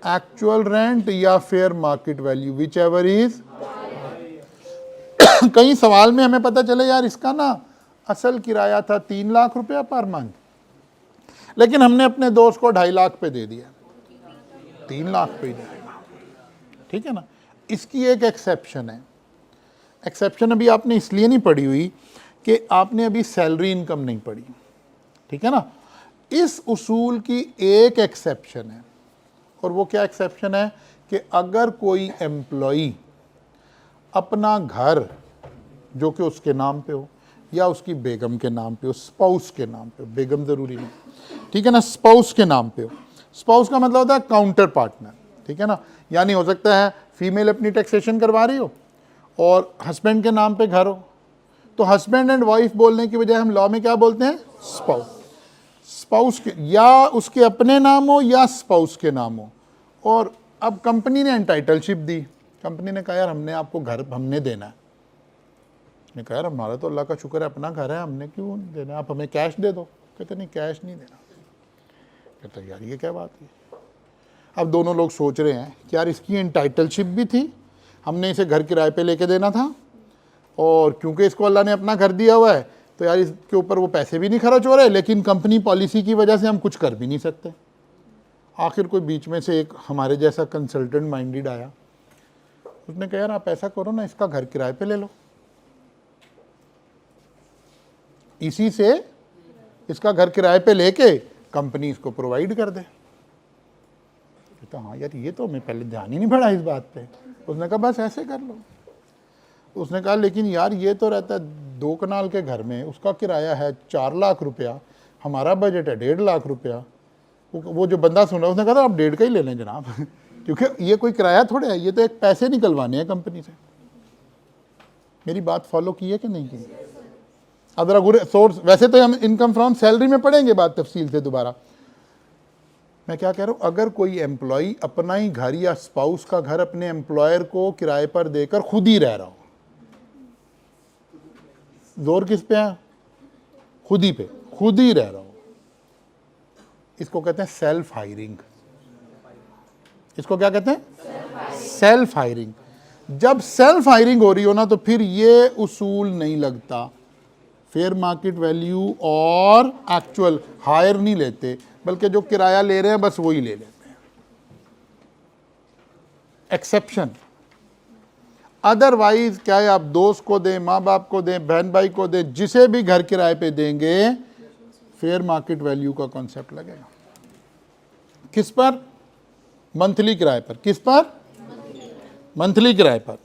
एक्चुअल रेंट या fair market value, which ever is. कई सवाल में हमें पता चले यार इसका ना असल किराया था 3 लाख रुपया पर मंथ, लेकिन हमने अपने दोस्त को 2.5 लाख पे दे दिया। 3 लाख पे ही जाएगा, ठीक है ना। इसकी एक एक्सेप्शन है, एक्सेप्शन अभी आपने इसलिए नहीं पढ़ी हुई कि आपने अभी सैलरी इनकम नहीं पढ़ी, ठीक है ना। इस उसूल की एक एक्सेप्शन है, और वो क्या एक्सेप्शन है कि अगर कोई एम्प्लॉई अपना घर जो कि उसके नाम पे हो या उसकी बेगम के नाम पे हो, स्पाउस के नाम पे हो, बेगम ज़रूरी नहीं, ठीक है ना, स्पाउस के नाम पे हो। स्पाउस का मतलब होता है काउंटर पार्टनर, ठीक है ना। यानी हो सकता है फीमेल अपनी टैक्सेशन करवा रही हो और हस्बैंड के नाम पे घर हो, तो हस्बैंड एंड वाइफ बोलने की बजाय हम लॉ में क्या बोलते हैं, स्पाउस। स्पाउस के या उसके अपने नाम हो या स्पाउस के नाम हो। और अब कंपनी ने एंटाइटलशिप दी, कंपनी ने कहा यार हमने आपको घर हमने देना है, ने कहा यार हमारा तो अल्लाह का शुक्र है अपना घर है, हमने क्यों देना, आप हमें कैश दे दो। कहते नहीं कैश नहीं देना। कहते यार ये क्या बात है। अब दोनों लोग सोच रहे हैं कि यार इसकी एंटाइटलशिप भी थी, हमने इसे घर किराए पे लेके देना था, और क्योंकि इसको अल्लाह ने अपना घर दिया हुआ है तो यार इसके ऊपर वो पैसे भी नहीं खर्च हो रहे, लेकिन कंपनी पॉलिसी की वजह से हम कुछ कर भी नहीं सकते। आखिर कोई बीच में से एक हमारे जैसा कंसल्टेंट माइंडेड आया, उसने कहा यार आप ऐसा करो ना, इसका घर किराए पे ले लो, इसी से इसका घर किराए पे लेके कंपनी इसको प्रोवाइड कर दे। कहता हाँ यार ये तो मैं पहले ध्यान ही नहीं पड़ा इस बात पे। उसने कहा बस ऐसे कर लो। उसने कहा लेकिन यार ये तो रहता है 2 कनाल के घर में, उसका किराया है 4 लाख रुपया, हमारा बजट है 1.5 लाख रुपया। वो जो बंदा सुन रहा उसने कहा था आप 1.5 का ही ले लें जनाब क्योंकि ये कोई किराया थोड़े है, ये तो एक पैसे निकलवाने हैं कंपनी से। मेरी बात फॉलो की है कि नहीं की? अदर सोर्स, वैसे तो हम इनकम फ्रॉम सैलरी में पढ़ेंगे बात तफसील से दोबारा। मैं क्या कह रहा हूँ, अगर कोई एम्प्लॉय अपना ही घर या स्पाउस का घर अपने एम्प्लॉयर को किराए पर देकर खुद ही रह रहा हो, जोर किस पे है, खुद ही पे, खुद ही रह रहा हो, इसको कहते हैं सेल्फ हायरिंग। इसको क्या कहते हैं, सेल्फ हायरिंग। जब सेल्फ हायरिंग हो रही हो ना तो फिर ये उसूल नहीं लगता, फेयर मार्केट वैल्यू और एक्चुअल हायर नहीं लेते, बल्कि जो किराया ले रहे हैं बस वही ले लेते हैं। एक्सेप्शन। अदरवाइज क्या है, आप दोस्त को दें, माँ बाप को दें, बहन भाई को दें, जिसे भी घर किराए पे देंगे, फेयर मार्केट वैल्यू का कॉन्सेप्ट लगेगा। किस पर, मंथली किराए पर। किस पर, मंथली किराए पर।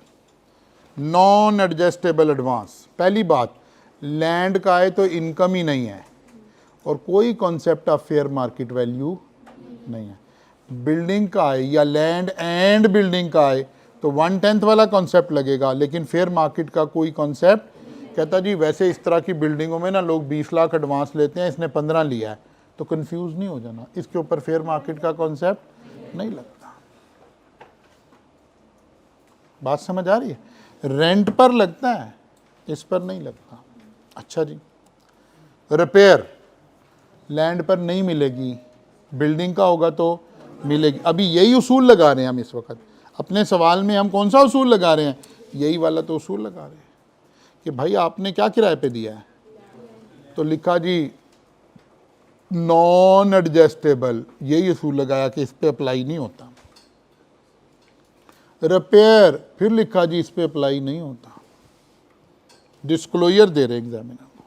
Non adjustable advance. पहली बात, लैंड का है तो इनकम ही नहीं है और कोई concept of fair market value नहीं है। बिल्डिंग का है या लैंड एंड बिल्डिंग का है तो 1/10 वाला कॉन्सेप्ट लगेगा, लेकिन फेयर मार्केट का कोई कॉन्सेप्ट। कहता जी वैसे इस तरह की बिल्डिंगों में ना लोग 20 लाख एडवांस लेते हैं, इसने 15 लिया है, तो कंफ्यूज नहीं हो जाना, इसके ऊपर फेयर मार्केट का कॉन्सेप्ट नहीं लगता। बात समझ आ रही है? रेंट पर लगता है, इस पर नहीं लगता। अच्छा जी, रिपेयर लैंड पर नहीं मिलेगी, बिल्डिंग का होगा तो मिलेगी। अभी यही उसूल लगा रहे हैं हम इस वक्त अपने सवाल में। हम कौन सा उसूल लगा रहे हैं, यही वाला तो उसूल लगा रहे हैं कि भाई आपने क्या किराए पे दिया है, तो लिखा जी नॉन एडजस्टेबल, यही उसूल लगाया कि इस पे अप्लाई नहीं होता। रिपेयर, फिर लिखा जी इस पे अप्लाई नहीं होता। डिस्क्लोजर दे रहे एग्जामिनर को।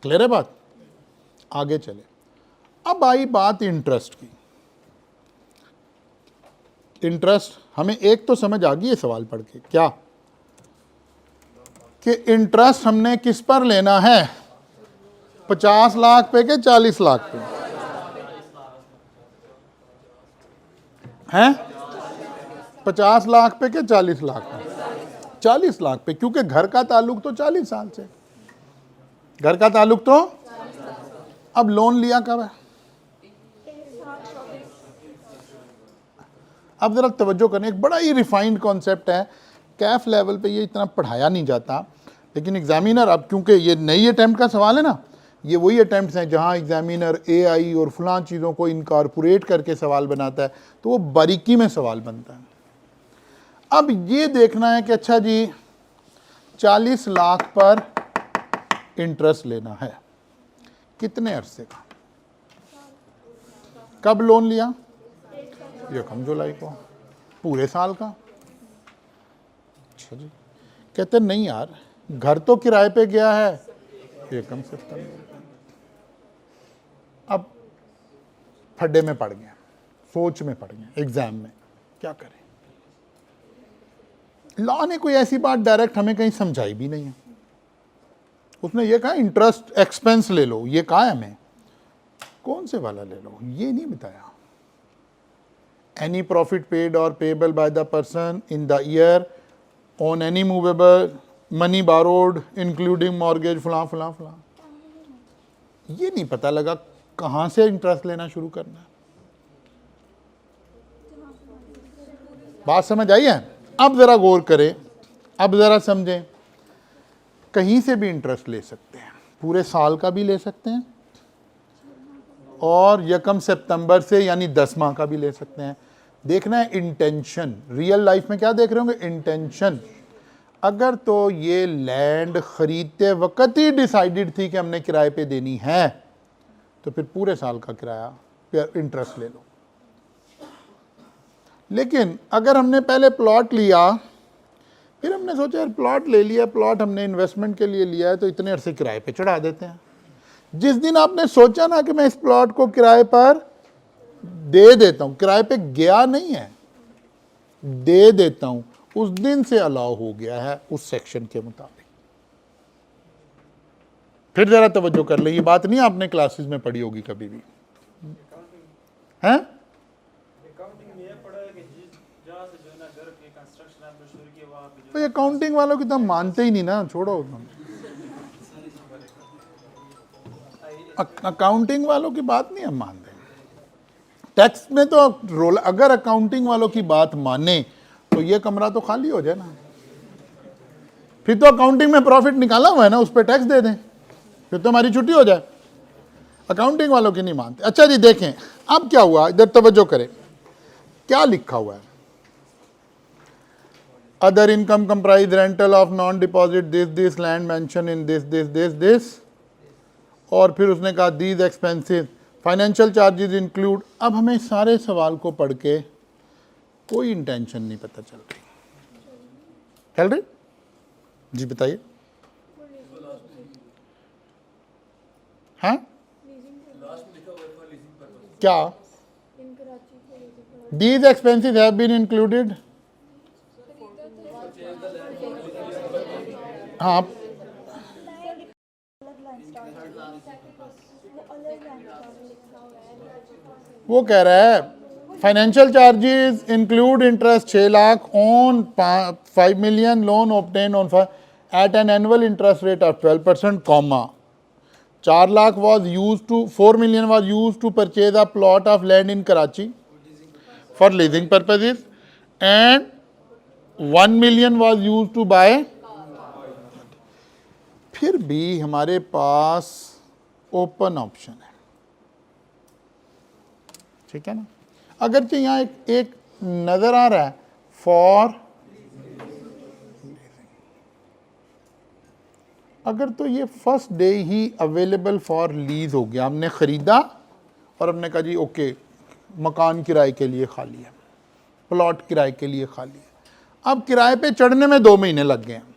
क्लियर है बात? आगे चले। अब आई बात इंटरेस्ट की। इंटरेस्ट हमें एक तो समझ आ गई है सवाल पढ़ के, क्या कि इंटरेस्ट हमने किस पर लेना है, 50 लाख पे के 40 लाख पे हैं? 50 लाख पे के 40 लाख पे? 40 लाख पे, क्योंकि घर का ताल्लुक तो 40 साल से, घर का ताल्लुक तो। अब लोन लिया कब है? अब जरा तवज्जो करें, एक बड़ा ही रिफाइंड कॉन्सेप्ट है, कैफ लेवल पे ये इतना पढ़ाया नहीं जाता, लेकिन एग्जामिनर, अब क्योंकि ये नई अटैम्प्ट का सवाल है ना, ये वही अटैम्प्ट्स हैं जहां एग्जामिनर एआई और फलां चीज़ों को इनकॉर्पोरेट करके सवाल बनाता है, तो वो बारीकी में सवाल बनता है। अब ये देखना है कि अच्छा जी 40 लाख पर इंटरेस्ट लेना है, कितने अरसे का? कब लोन लिया? 1 जुलाई को। पूरे साल का? अच्छा जी। कहते नहीं यार, घर तो किराए पे गया है 1 सितंबर। अब फड्डे में पड़ गए, सोच में पड़ गए, एग्जाम में क्या करें। लॉ ने कोई ऐसी बात डायरेक्ट हमें कहीं समझाई भी नहीं है। उसने ये कहा इंटरेस्ट एक्सपेंस ले लो, ये कहा है हमें, कौन से वाला ले लो ये नहीं बताया। एनी प्रॉफिट पेड और payable by the person in the year on any movable money borrowed including mortgage फला फला फला, ये नहीं पता लगा कहाँ से इंटरेस्ट लेना शुरू करना है। बात समझ आई है? अब ज़रा गौर करें, अब ज़रा समझें। कहीं से भी इंटरेस्ट ले सकते हैं, पूरे साल का भी ले सकते हैं और 1 सितंबर से यानी 10 माह का भी ले सकते हैं। देखना है इंटेंशन। रियल लाइफ में क्या देख रहे होंगे? इंटेंशन। अगर तो ये लैंड खरीदते वक्त ही डिसाइडेड थी कि हमने किराए पे देनी है, तो फिर पूरे साल का किराया फिर इंटरेस्ट ले लो। लेकिन अगर हमने पहले प्लॉट लिया, फिर हमने सोचा यार प्लॉट ले लिया, प्लॉट हमने इन्वेस्टमेंट के लिए लिया है तो इतने अरसे किराए पे चढ़ा देते हैं। जिस दिन आपने सोचा ना कि मैं इस प्लॉट को किराए पर दे देता हूं, किराए पे गया नहीं है, दे देता हूं, उस दिन से अलाउ हो गया है उस सेक्शन के मुताबिक। फिर जरा तवज्जो कर ले, ये बात नहीं आपने क्लासेस में पढ़ी होगी कभी भी, हैं? तो ये अकाउंटिंग वालों की तो हम मानते ही नहीं ना, छोड़ो। अकाउंटिंग वालों की बात नहीं हम मानते। टैक्स में तो रोल, अगर अकाउंटिंग वालों की बात माने तो ये कमरा तो खाली हो जाए ना। फिर तो अकाउंटिंग में प्रॉफिट निकाला हुआ है ना, उस पर टैक्स दे दें, फिर तो हमारी छुट्टी हो जाए। अकाउंटिंग वालों की नहीं मानते। अच्छा जी देखें अब क्या हुआ, इधर तवज्जो करें, क्या लिखा हुआ है। Other income comprise rental of non deposit this land mention in this, और फिर उसने कहा these expenses financial charges include. अब हमें सारे सवाल को पढ़ के कोई इंटेंशन नहीं पता चल रही जी, बताइए। हाँ क्या these expenses have been included? हाँ वो कह रहा है financial charges include interest 6 lakh on 5 million loan obtain on at an annual interest rate of 12%, comma 4 lakh was used to 4 million was used to purchase a plot of land in Karachi for leasing purposes and 1 million was used to buy। फिर भी हमारे पास ओपन ऑप्शन है, ठीक है ना। अगरचे यहाँ एक नजर आ रहा है फॉर, अगर तो ये first day he available for lease हो गया, हमने ख़रीदा और हमने कहा जी ओके मकान किराए के लिए खाली है, प्लॉट किराए के लिए खाली है, अब किराए पे चढ़ने में 2 महीने लग गए हैं,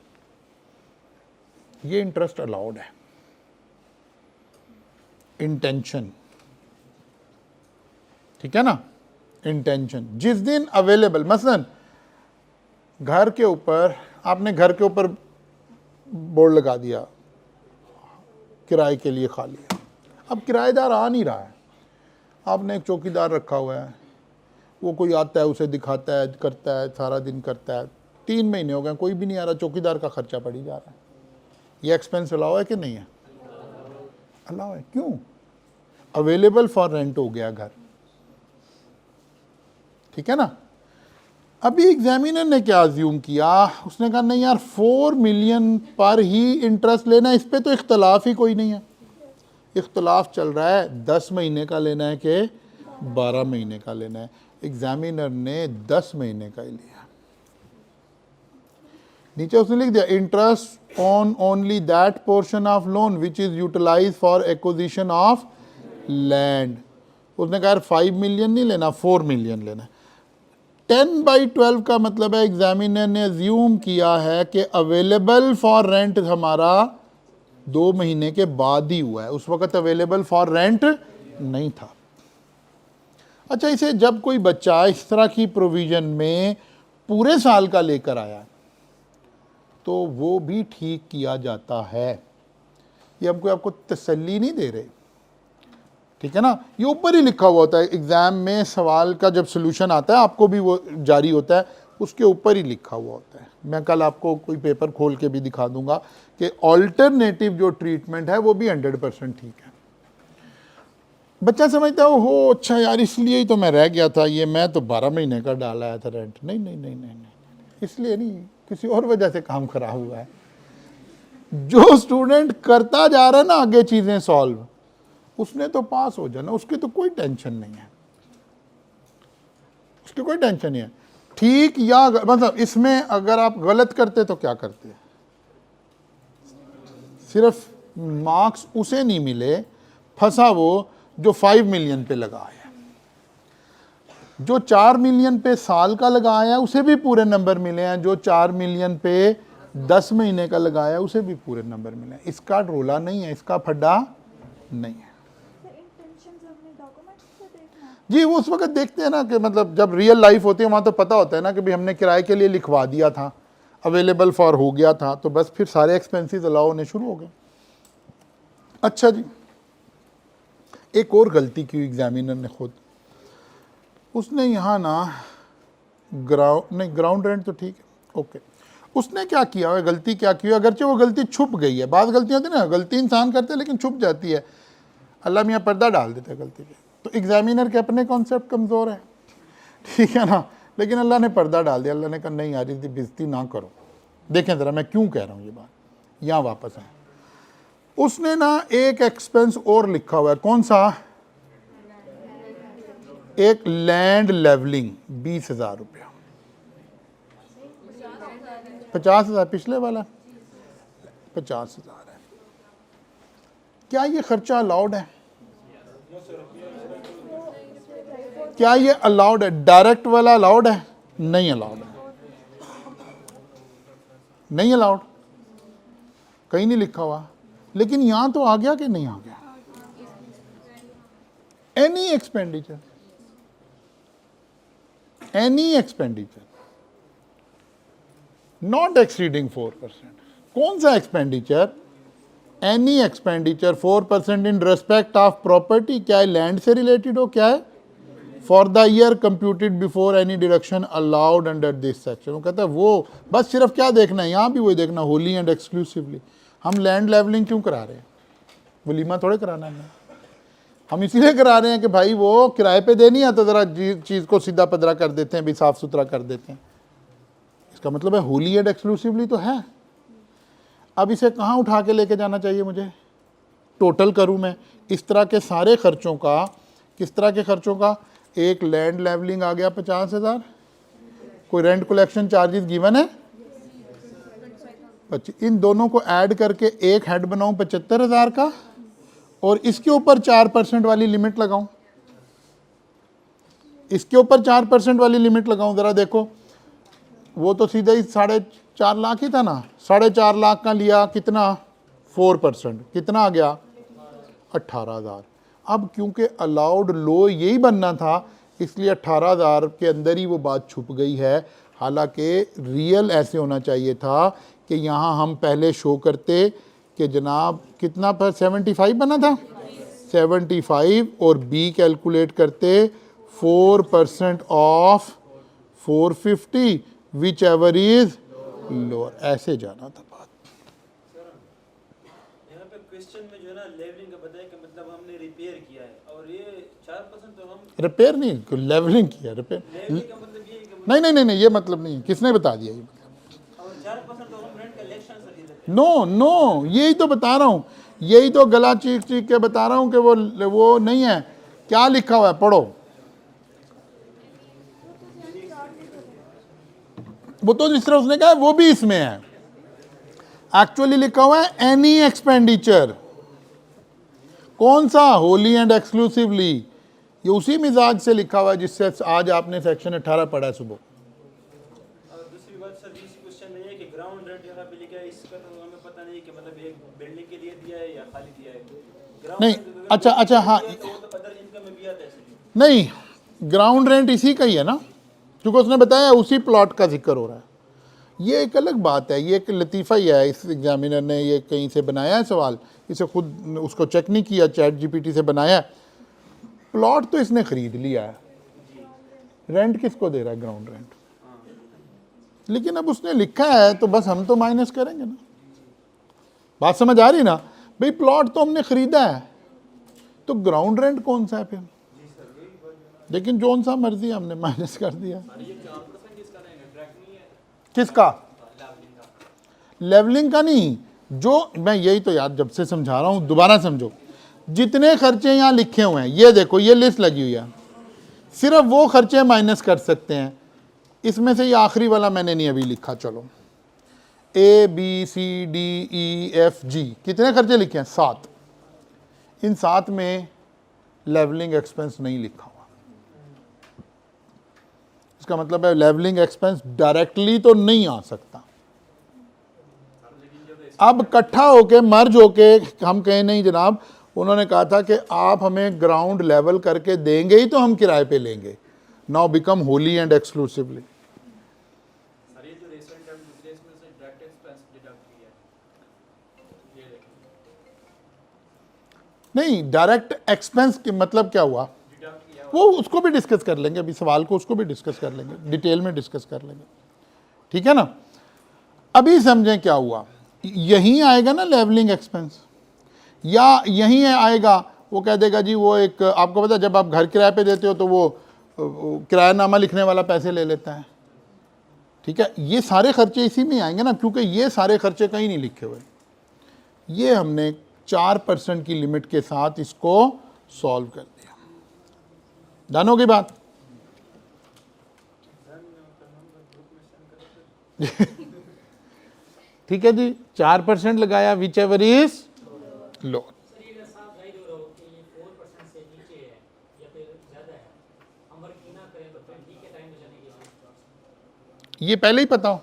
ये इंटरेस्ट अलाउड है। इंटेंशन, ठीक है ना, इंटेंशन। जिस दिन अवेलेबल, मसलन घर के ऊपर आपने घर के ऊपर बोर्ड लगा दिया किराए के लिए खाली है, अब किराएदार आ नहीं रहा है, आपने एक चौकीदार रखा हुआ है, वो कोई आता है उसे दिखाता है, करता है, सारा दिन करता है, 3 महीने हो गए कोई भी नहीं आ रहा, चौकीदार का खर्चा पड़ी जा रहा है। ये एक्सपेंस अलाउ है कि नहीं है? अलाउ है। क्यों? अवेलेबल फॉर रेंट हो गया घर, ठीक है ना। अभी एग्जामिनर ने क्या अज्यूम किया, उसने कहा नहीं यार 4 मिलियन पर ही इंटरेस्ट लेना है, इस पे तो इख्तलाफ ही कोई नहीं है। इख्तलाफ चल रहा है 10 महीने का लेना है कि 12 महीने का लेना है। एग्जामिनर ने 10 महीने का ही लिया। नीचे उसने लिख दिया interest on only that portion of loan which is utilise for acquisition of land. उसने कहा यार 5 मिलियन नहीं लेना, 4 मिलियन लेना। 10/12 का मतलब है एग्जामिनर ने अज्यूम किया है कि अवेलेबल फॉर रेंट हमारा 2 महीने के बाद ही हुआ है, उस वक्त अवेलेबल फॉर रेंट नहीं था। अच्छा, इसे जब कोई बच्चा इस तरह की प्रोविज़न में पूरे साल का लेकर आया तो वो भी ठीक किया जाता है। ये हमको आपको तसल्ली नहीं दे रहे, ठीक है ना। ये ऊपर ही लिखा हुआ होता है, एग्ज़ाम में सवाल का जब सोल्यूशन आता है आपको भी वो जारी होता है, उसके ऊपर ही लिखा हुआ होता है। मैं कल आपको कोई पेपर खोल के भी दिखा दूंगा कि ऑल्टरनेटिव जो ट्रीटमेंट है वो भी 100% ठीक है। बच्चा समझता है हो अच्छा यार इसलिए ही तो मैं रह गया था, ये मैं तो 12 महीने का डाल आया था रेंट। नहीं नहीं नहीं नहीं नहीं, इसलिए नहीं, किसी और वजह से काम खराब हुआ है। जो स्टूडेंट करता जा रहा है ना आगे चीज़ें सॉल्व, उसने तो पास हो जाना, उसकी तो कोई टेंशन नहीं है, उसकी कोई टेंशन नहीं है। ठीक या मतलब इसमें अगर आप गलत करते तो क्या करते, सिर्फ मार्क्स उसे नहीं मिले, फंसा वो जो 5 मिलियन पे लगाया है। जो 4 मिलियन पे साल का लगाया है उसे भी पूरे नंबर मिले हैं, जो 4 मिलियन पे 10 महीने का लगाया है उसे भी पूरे नंबर मिले हैं। इसका रोला नहीं है, इसका फड्डा नहीं है जी। वो उस वक्त देखते हैं ना कि मतलब जब रियल लाइफ होती है वहाँ तो पता होता है ना कि भाई हमने किराए के लिए लिखवा दिया था, अवेलेबल फॉर हो गया था, तो बस फिर सारे एक्सपेंसेस अलाउ होने शुरू हो गए। अच्छा जी, एक और गलती की एग्जामिनर ने खुद, उसने यहाँ ना ग्राउंड रेंट तो ठीक है ओके, उसने क्या किया है, गलती क्या की है, अगरचे वो गलती छुप गई है। बात गलतियाँ होती है ना, गलती इंसान करते हैं लेकिन छुप जाती है, अल्लाह मियाँ पर्दा डाल देता है गलती पे। तो एग्जामिनर के अपने कॉन्सेप्ट कमज़ोर है, ठीक है ना, लेकिन अल्लाह ने पर्दा डाल दिया। अल्लाह ने कहा नहीं यार इसकी बेइज्जती ना करो। देखें ज़रा मैं क्यों कह रहा हूँ ये बात, यहाँ वापस आए। उसने ना एक एक्सपेंस और लिखा हुआ है, कौन सा, एक लैंड लेवलिंग 20,000 रुपया, 50,000 पिछले वाला 50,000 है। क्या ये खर्चा अलाउड है, क्या ये अलाउड है, डायरेक्ट वाला अलाउड है, नहीं अलाउड है, नहीं अलाउड, कहीं नहीं लिखा हुआ, लेकिन यहां तो आ गया कि नहीं आ गया। एनी एक्सपेंडिचर नॉट एक्सीडिंग 4%, कौन सा expenditure, any expenditure 4% in respect of property, क्या है लैंड से रिलेटेड हो, क्या है for the year computed before any deduction allowed under this section. वो कहता है वो बस सिर्फ क्या देखना है, यहाँ भी वही देखना, होली एंड एक्सक्लूसिवली। हम लैंड लेवलिंग क्यों करा रहे हैं, वलीमा थोड़े कराना है, हम इसीलिए करा रहे हैं कि भाई वो किराए पे देनी है तो ज़रा चीज़ को सीधा पदरा कर देते हैं, भी साफ़ सुथरा कर देते हैं। इसका मतलब है होली एंड एक्सक्लूसिवली तो है। अब इसे कहाँ उठा के लेके जाना चाहिए मुझे, टोटल करूँ मैं इस तरह के सारे खर्चों का, किस तरह के खर्चों का, एक लैंड लेवलिंग आ गया 50,000, कोई रेंट कलेक्शन चार्जेस गिवन है, इन दोनों को ऐड करके एक हेड बनाऊं 75,000 का, और इसके ऊपर 4% वाली लिमिट लगाऊं, इसके ऊपर 4% वाली लिमिट लगाऊं। ज़रा देखो वो तो सीधा ही 4.5 लाख ही था ना, 4.5 लाख का लिया कितना, 4%, कितना आ गया 18,000। अब क्योंकि अलाउड लो यही बनना था इसलिए 18,000 के अंदर ही वो बात छुप गई है। हालांकि रियल ऐसे होना चाहिए था कि यहाँ हम पहले शो करते कि जनाब कितना पर 75 बना था, 75 और बी कैलकुलेट करते 4% of 450 which ever is lower, ऐसे जाना था बात। यहाँ पे क्वेश्चन में जो है ना लेवलिंग का बताया कि मतलब हमने रिपेयर किया है, और ये 4% तो हम रिपेयर नहीं, लेवलिंग किया, रिपेयर लेवलिंग का मतलब ये है कि नहीं नहीं नहीं नहीं, ये मतलब नहीं, किसने बता दिया ये मतलब, और 4% तो हम रेंट कलेक्शन से ले लेते नो नो, यही तो बता रहा हूँ, यही तो गला चीख चीख के बता रहा हूँ कि वो नहीं है। क्या लिखा हुआ है पढ़ो, वो तो जिस तरह उसने कहा है वो भी इसमें है। एक्चुअली लिखा हुआ है एनी एक्सपेंडिचर, कौन सा, होली एंड एक्सक्लूसिवली, ये उसी मिजाज से लिखा हुआ है जिससे आज आपने सेक्शन 18 पढ़ा है सुबह। और दूसरी बात सर, इस क्वेश्चन में ये कि ग्राउंड रेंट यहाँ पे लिखा है, इसका तो हमें पता नहीं कि मतलब एक बिल्डिंग के लिए दिया है या खाली दिया है। ग्राउंड नहीं, अच्छा हाँ, तो वो तो अदर इनकम में भी आता है सर। नहीं, ग्राउंड रेंट इसी का ही है ना, क्योंकि उसने बताया उसी प्लॉट का जिक्र हो रहा है। ये एक अलग बात है, ये एक लतीफ़ा ही है, इस एग्जामिनर ने ये कहीं से बनाया है सवाल, इसे खुद उसको चेक नहीं किया, चैट जीपीटी से बनाया है। प्लॉट तो इसने ख़रीद लिया है, रेंट किसको दे रहा है? Ground rent. लेकिन अब उसने लिखा है तो बस हम तो माइनस करेंगे ना। बात समझ आ रही ना भाई? प्लॉट तो हमने ख़रीदा है, तो ग्राउंड रेंट कौन सा है फिर? लेकिन जोन सा मर्जी हमने माइनस कर दिया। किसका? लेवलिंग का नहीं, जो मैं यही तो याद जब से समझा रहा हूं, दोबारा समझो। जितने खर्चे यहां लिखे हुए हैं, ये देखो, ये लिस्ट लगी हुई है, सिर्फ वो खर्चे माइनस कर सकते हैं। इसमें से ये आखिरी वाला मैंने नहीं अभी लिखा। चलो, A B C D E F G, कितने खर्चे लिखे हैं? 7। इन 7 में लेवलिंग एक्सपेंस नहीं लिखा हुआ। इसका मतलब है लेवलिंग एक्सपेंस डायरेक्टली तो नहीं आ सकता। अब इकट्ठा होके मर्ज होके हम कहें नहीं जनाब, उन्होंने कहा था कि आप हमें ग्राउंड लेवल करके देंगे ही तो हम किराए पे लेंगे। Now become Holi and exclusively. नहीं, डायरेक्ट एक्सपेंस के मतलब क्या हुआ वो उसको भी डिस्कस कर लेंगे, अभी सवाल को उसको भी डिस्कस कर लेंगे, डिटेल में डिस्कस कर लेंगे, ठीक है ना। अभी समझें क्या हुआ। यहीं आएगा ना लेवलिंग एक्सपेंस, या यहीं आएगा वो कह देगा जी वो एक, आपको पता है जब आप घर किराए पे देते हो तो वो किरायानामा लिखने वाला पैसे ले लेता है, ठीक है। ये सारे खर्चे इसी में आएंगे ना, क्योंकि ये सारे खर्चे कहीं नहीं लिखे हुए। ये हमने 4% की लिमिट के साथ इसको सॉल्व कर दिया। डन हो गई बात? ठीक है जी, 4% लगाया, विच एवर इज लो। ये पहले ही पता हो,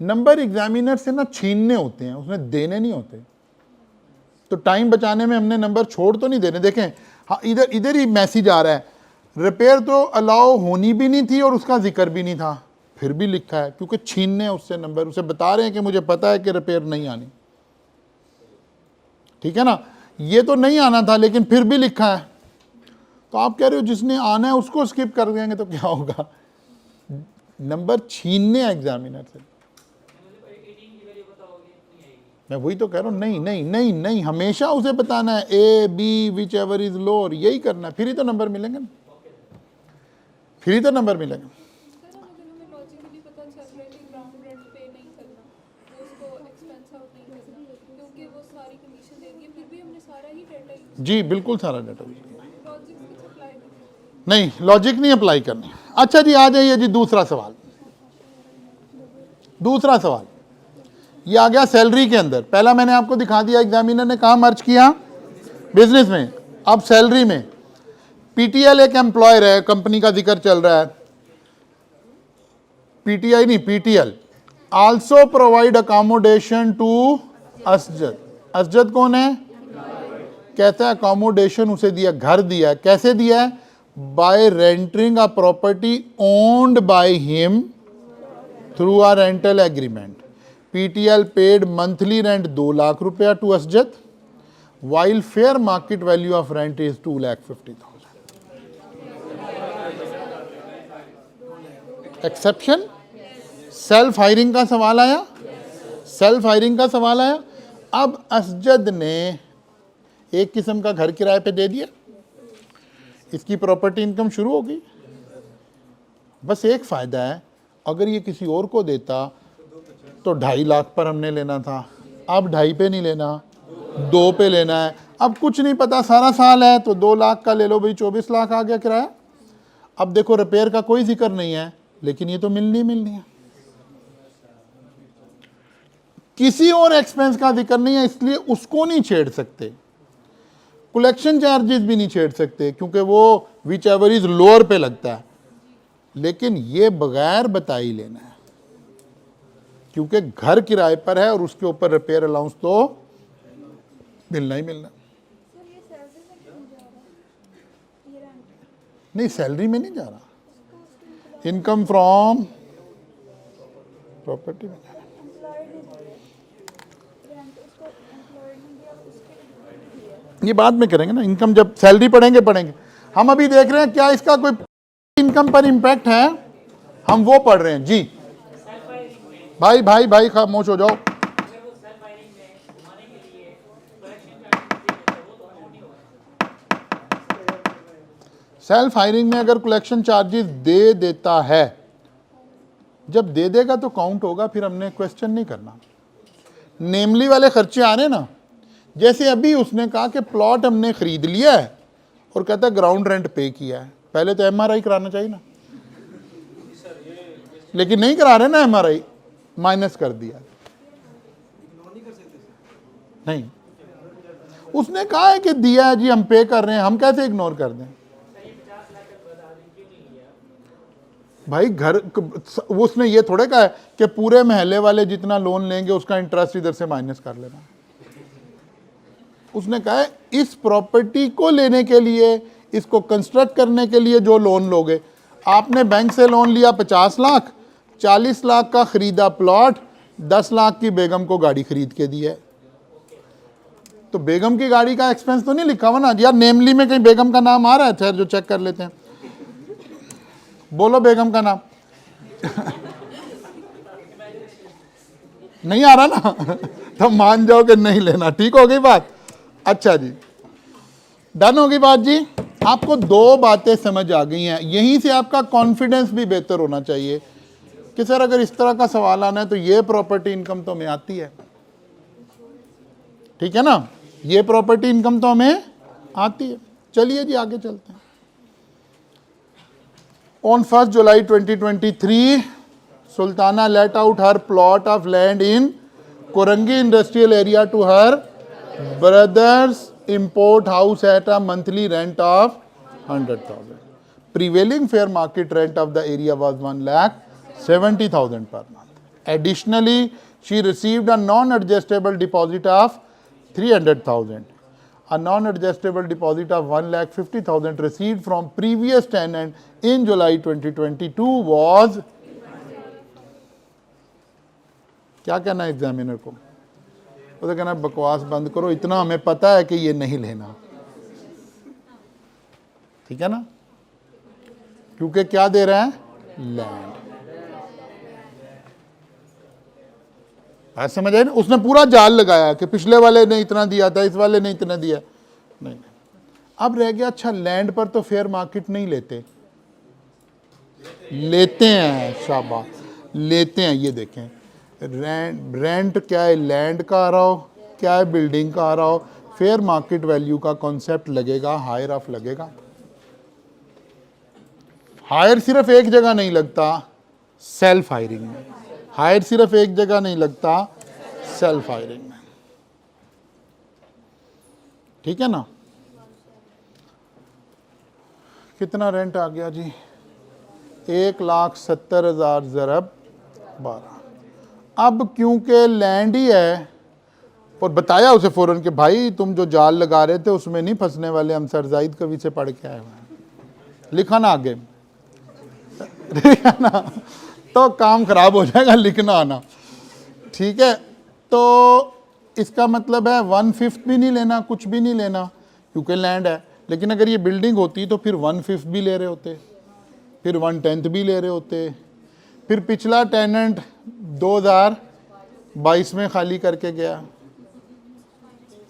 नंबर एग्जामिनर से ना छीनने होते हैं, उसमें देने नहीं होते। तो टाइम बचाने में हमने नंबर छोड़ तो नहीं देने। देखें, हाँ, इधर ही मैसेज आ रहा है, रिपेयर तो अलाउ होनी भी नहीं थी और उसका जिक्र भी नहीं था, फिर भी लिखा है, क्योंकि छीनने उससे नंबर, उसे बता रहे हैं कि मुझे पता है कि रिपेयर नहीं आनी, ठीक है ना। ये तो नहीं आना था लेकिन फिर भी लिखा है। तो आप कह रहे हो जिसने आना है उसको स्किप कर देंगे तो क्या होगा? नंबर छीनने एग्जामिनर से। मैं वही तो कह रहा हूँ, नहीं नहीं नहीं नहीं, हमेशा उसे बताना है A B which ever is lower, यही करना है, फिर ही तो नंबर मिलेंगे ना, फिर ही तो नंबर मिलेंगे। जी बिल्कुल सारा डाटा नहीं, लॉजिक नहीं अप्लाई करनी। अच्छा जी, आ जाइए जी दूसरा सवाल। दूसरा सवाल ये आ गया सैलरी के अंदर। पहला मैंने आपको दिखा दिया एग्जामिनर ने कहाँ मर्ज किया, बिजनेस में। अब सैलरी में पीटीएल एक एम्प्लॉयर है, कंपनी का जिक्र चल रहा है, पीटीआई नहीं PTL also provide accommodation to Asjad. Asjad कौन है? कहता है अकोमोडेशन उसे दिया, घर दिया। कैसे दिया है? By renting a property owned by him through a rental agreement. PTL paid monthly rent 2 lakh रुपया to Asjad, while fair market value of rent is 2,50,000. Exception self hiring का सवाल आया, सेल्फ हायरिंग का सवाल आया। अब असजद ने एक किस्म का घर किराए पे दे दिया, इसकी प्रॉपर्टी इनकम शुरू हो गई। बस एक फ़ायदा है, अगर ये किसी और को देता तो 2.5 लाख पर हमने लेना था, अब 2.5 पे नहीं लेना, 2 पे लेना है। अब कुछ नहीं पता, सारा साल है तो 2 लाख का ले लो भाई, 24 लाख आ गया किराया। अब देखो रिपेयर का कोई जिक्र नहीं है, लेकिन ये तो मिलनी है, किसी और एक्सपेंस का जिक्र नहीं है, इसलिए उसको नहीं छेड़ सकते। कलेक्शन चार्जेस भी नहीं छेड़ सकते क्योंकि वो विच एवर इज लोअर पे लगता है, लेकिन ये बगैर बताई लेना है क्योंकि घर किराए पर है और उसके ऊपर रिपेयर अलाउंस तो मिलना ही मिलना। सर ये सैलरी में क्यों जा रहा है, ये रेंट नहीं, सैलरी में नहीं जा रहा, इनकम फ्रॉम प्रॉपर्टी में जा रहा है। एम्प्लॉयड रेंट उसको एम्प्लॉयड ने दिया, उसके दिया। ये बाद में करेंगे ना, इनकम जब सैलरी पढ़ेंगे। हम अभी देख रहे हैं क्या इसका कोई इनकम पर इम्पैक्ट है, हम वो पढ़ रहे हैं जी। भाई खामोश हो जाओ। सेल्फ हायरिंग में अगर कलेक्शन चार्जेस दे देता है, जब दे देगा तो काउंट होगा, फिर हमने क्वेश्चन नहीं करना। नेमली वाले खर्चे आ रहे हैं ना, जैसे अभी उसने कहा कि प्लॉट हमने खरीद लिया है और कहता है ग्राउंड रेंट पे किया है, पहले तो एमआरआई कराना चाहिए ना, लेकिन नहीं करा रहे ना एमआरआई, माइनस कर दिया। नहीं, उसने कहा है कि दिया है जी, हम पे कर रहे हैं, हम कैसे इग्नोर कर दें भाई? घर उसने ये थोड़े कहा है कि पूरे महल्ले वाले जितना लोन लेंगे उसका इंटरेस्ट इधर से माइनस कर लेना। उसने कहा है इस प्रॉपर्टी को लेने के लिए, इसको कंस्ट्रक्ट करने के लिए जो लोन लोगे, आपने बैंक से लोन लिया 50 लाख, 40 लाख का खरीदा प्लॉट, 10 लाख की बेगम को गाड़ी खरीद के दी है, तो बेगम की गाड़ी का एक्सपेंस तो नहीं लिखा हुआ ना यार। नेमली में कहीं बेगम का नाम आ रहा है? ठहर जो चेक कर लेते हैं, बोलो बेगम का नाम। नहीं आ रहा ना तो मान जाओ कि नहीं लेना। ठीक हो गई बात? अच्छा जी, डन होगी बात जी। आपको दो बातें समझ आ गई हैं, यहीं से आपका कॉन्फिडेंस भी बेहतर होना चाहिए कि सर अगर इस तरह का सवाल आना है तो ये प्रॉपर्टी इनकम तो हमें आती है, ठीक है ना, ये प्रॉपर्टी इनकम तो हमें आती है। चलिए जी आगे चलते हैं। On 1st July 2023, Sultana let out her plot of land in Korangi industrial area to her brother's import house at a monthly rent of 100,000. Prevailing fair market rent of the area was 1,70,000 per month. Additionally, she received a non-adjustable deposit of 300,000. A non-adjustable deposit of 1,50,000 received from previous tenant in July 2022 was, क्या कहना है एग्जामिनर को? तो कहना बकवास बंद करो, इतना हमें पता है कि ये नहीं लेना, ठीक है ना, क्योंकि क्या दे रहे हैं? लैंड। आज समझ आए ना? उसने पूरा जाल लगाया कि पिछले वाले ने इतना दिया था, इस वाले ने इतना दिया, नहीं। अब रह गया अच्छा लैंड पर तो फेयर मार्केट नहीं लेते, लेते हैं, शाबाश, लेते हैं। ये देखें रेंट क्या है, लैंड का आ रहा हो, क्या है बिल्डिंग का आ रहा हो, फेयर मार्केट वैल्यू का कॉन्सेप्ट लगेगा, हायर ऑफ लगेगा। हायर सिर्फ एक जगह नहीं लगता, सेल्फ हायरिंग में। हायर सिर्फ एक जगह नहीं लगता, सेल्फ हायरिंग में, ठीक है ना। कितना रेंट आ गया जी? 1,70,000 ज़रब 12। अब क्योंकि लैंड ही है, और बताया उसे फ़ौरन कि भाई तुम जो जाल लगा रहे थे उसमें नहीं फंसने वाले, हम सर जाहिद कवि से पढ़ के आए हुए हैं। लिखा ना आगे ना तो काम खराब हो जाएगा, लिखना आना, ठीक है। तो इसका मतलब है 1/5 भी नहीं लेना, कुछ भी नहीं लेना क्योंकि लैंड है। लेकिन अगर ये बिल्डिंग होती तो फिर 1/5 भी ले रहे होते, फिर 1/10 भी ले रहे होते, फिर पिछला टेनेंट 2022 में खाली करके गया।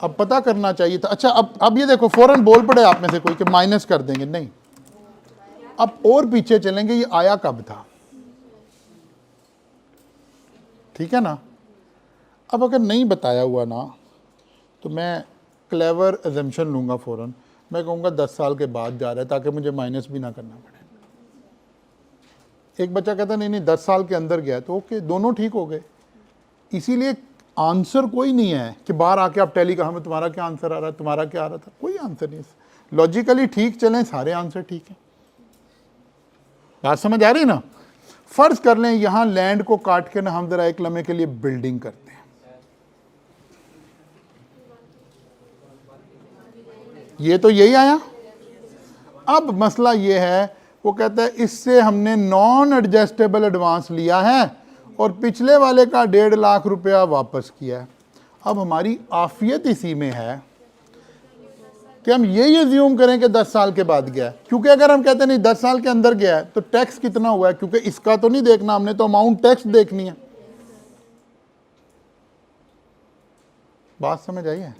अब पता करना चाहिए था। अच्छा अब ये देखो फ़ौरन बोल पड़े आप में से कोई कि माइनस कर देंगे, नहीं, अब और पीछे चलेंगे, ये आया कब था, ठीक है ना। अब अगर नहीं बताया हुआ ना तो मैं क्लेवर एजम्पशन लूँगा फ़ौरन, मैं कहूँगा 10 साल के बाद जा रहा है ताकि मुझे माइनस भी ना करना पड़े। एक बच्चा कहता नहीं 10 साल के अंदर गया, तो ओके, दोनों ठीक हो गए। इसीलिए आंसर कोई नहीं है कि बाहर आके आप टैली का हमें तुम्हारा क्या आंसर आ रहा है, तुम्हारा क्या आ रहा था, कोई आंसर नहीं। लॉजिकली ठीक चलें, सारे आंसर ठीक हैं। बात समझ आ रही ना? फर्ज कर लें यहां लैंड को काट के ना हम जरा एक लम्हे के लिए बिल्डिंग करते हैं, ये तो यही आया। अब मसला ये है, वो कहता है इससे हमने नॉन एडजस्टेबल एडवांस लिया है और पिछले वाले का 1.5 लाख रुपया वापस किया है। अब हमारी आफियत इसी में है कि हम यही अज्यूम करें कि 10 साल के बाद गया है, क्योंकि अगर हम कहते नहीं 10 साल के अंदर गया है तो टैक्स कितना हुआ है, क्योंकि इसका तो नहीं देखना हमने, तो अमाउंट टैक्स देखनी है। बात समझ आई है?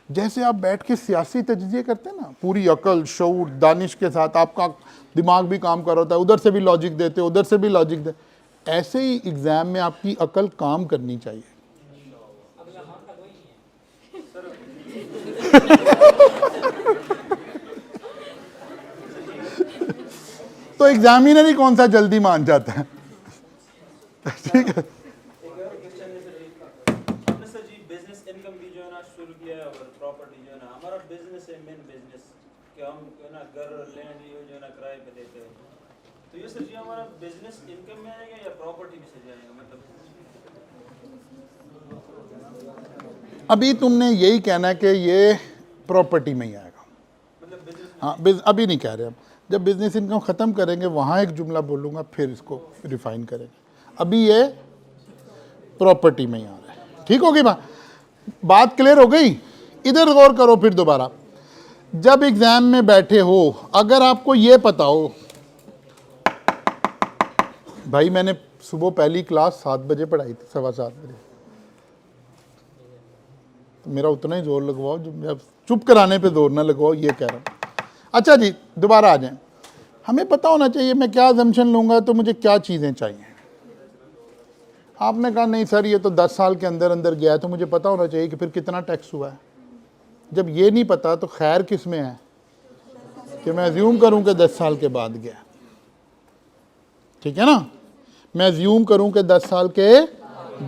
जैसे आप बैठ के सियासी तजज़िये करते हैं ना, पूरी अकल शऊर दानिश के साथ, आपका दिमाग भी काम कर रहा होता है, उधर से भी लॉजिक देते, उधर से भी लॉजिक दे, ऐसे ही एग्जाम में आपकी अकल काम करनी चाहिए। तो एग्जामिनर ही कौन सा जल्दी मान जाता है, ठीक है। हमने सर जी बिजनेस इनकम भी जो है ना शुरू किया है और प्रॉपर्टी जो है ना हमारा बिजनेस है, मेन बिजनेस कि हम जो है ना घर लैंड जो है ना किराए पे देते हैं, तो ये सर जी हमारा बिजनेस इनकम में आएगा या प्रॉपर्टी में से जाएगा? मतलब अभी तुमने यही कहना है कि ये प्रॉपर्टी में ही आएगा, मतलब बिजनेस हाँ अभी नहीं कह रहे हम, जब बिजनेस इनकम ख़त्म करेंगे वहाँ एक जुमला बोलूँगा, फिर इसको रिफाइन करेंगे। अभी ये प्रॉपर्टी में ही आ रहा है, ठीक होगी बात क्लियर हो गई? इधर गौर करो फिर दोबारा। जब एग्ज़ाम में बैठे हो, अगर आपको ये पता हो, भाई मैंने सुबह पहली क्लास 7 बजे पढ़ाई थी, 7:15 बजे, तो मेरा उतना ही जोर लगवाओ, जो मैं चुप कराने पे जोर ना लगवाओ, ये कह रहा हूँ। अच्छा जी दोबारा आ जाएं। हमें पता होना चाहिए मैं क्या अजम्पशन लूँगा तो मुझे क्या चीज़ें चाहिए। आपने कहा नहीं सर ये तो 10 साल के अंदर अंदर गया है, तो मुझे पता होना चाहिए कि फिर कितना टैक्स हुआ है। जब ये नहीं पता तो खैर किस में है कि मैं अज्यूम करूँ कि 10 साल के बाद गया, ठीक है ना? मैं अज्यूम करूँ कि 10 साल के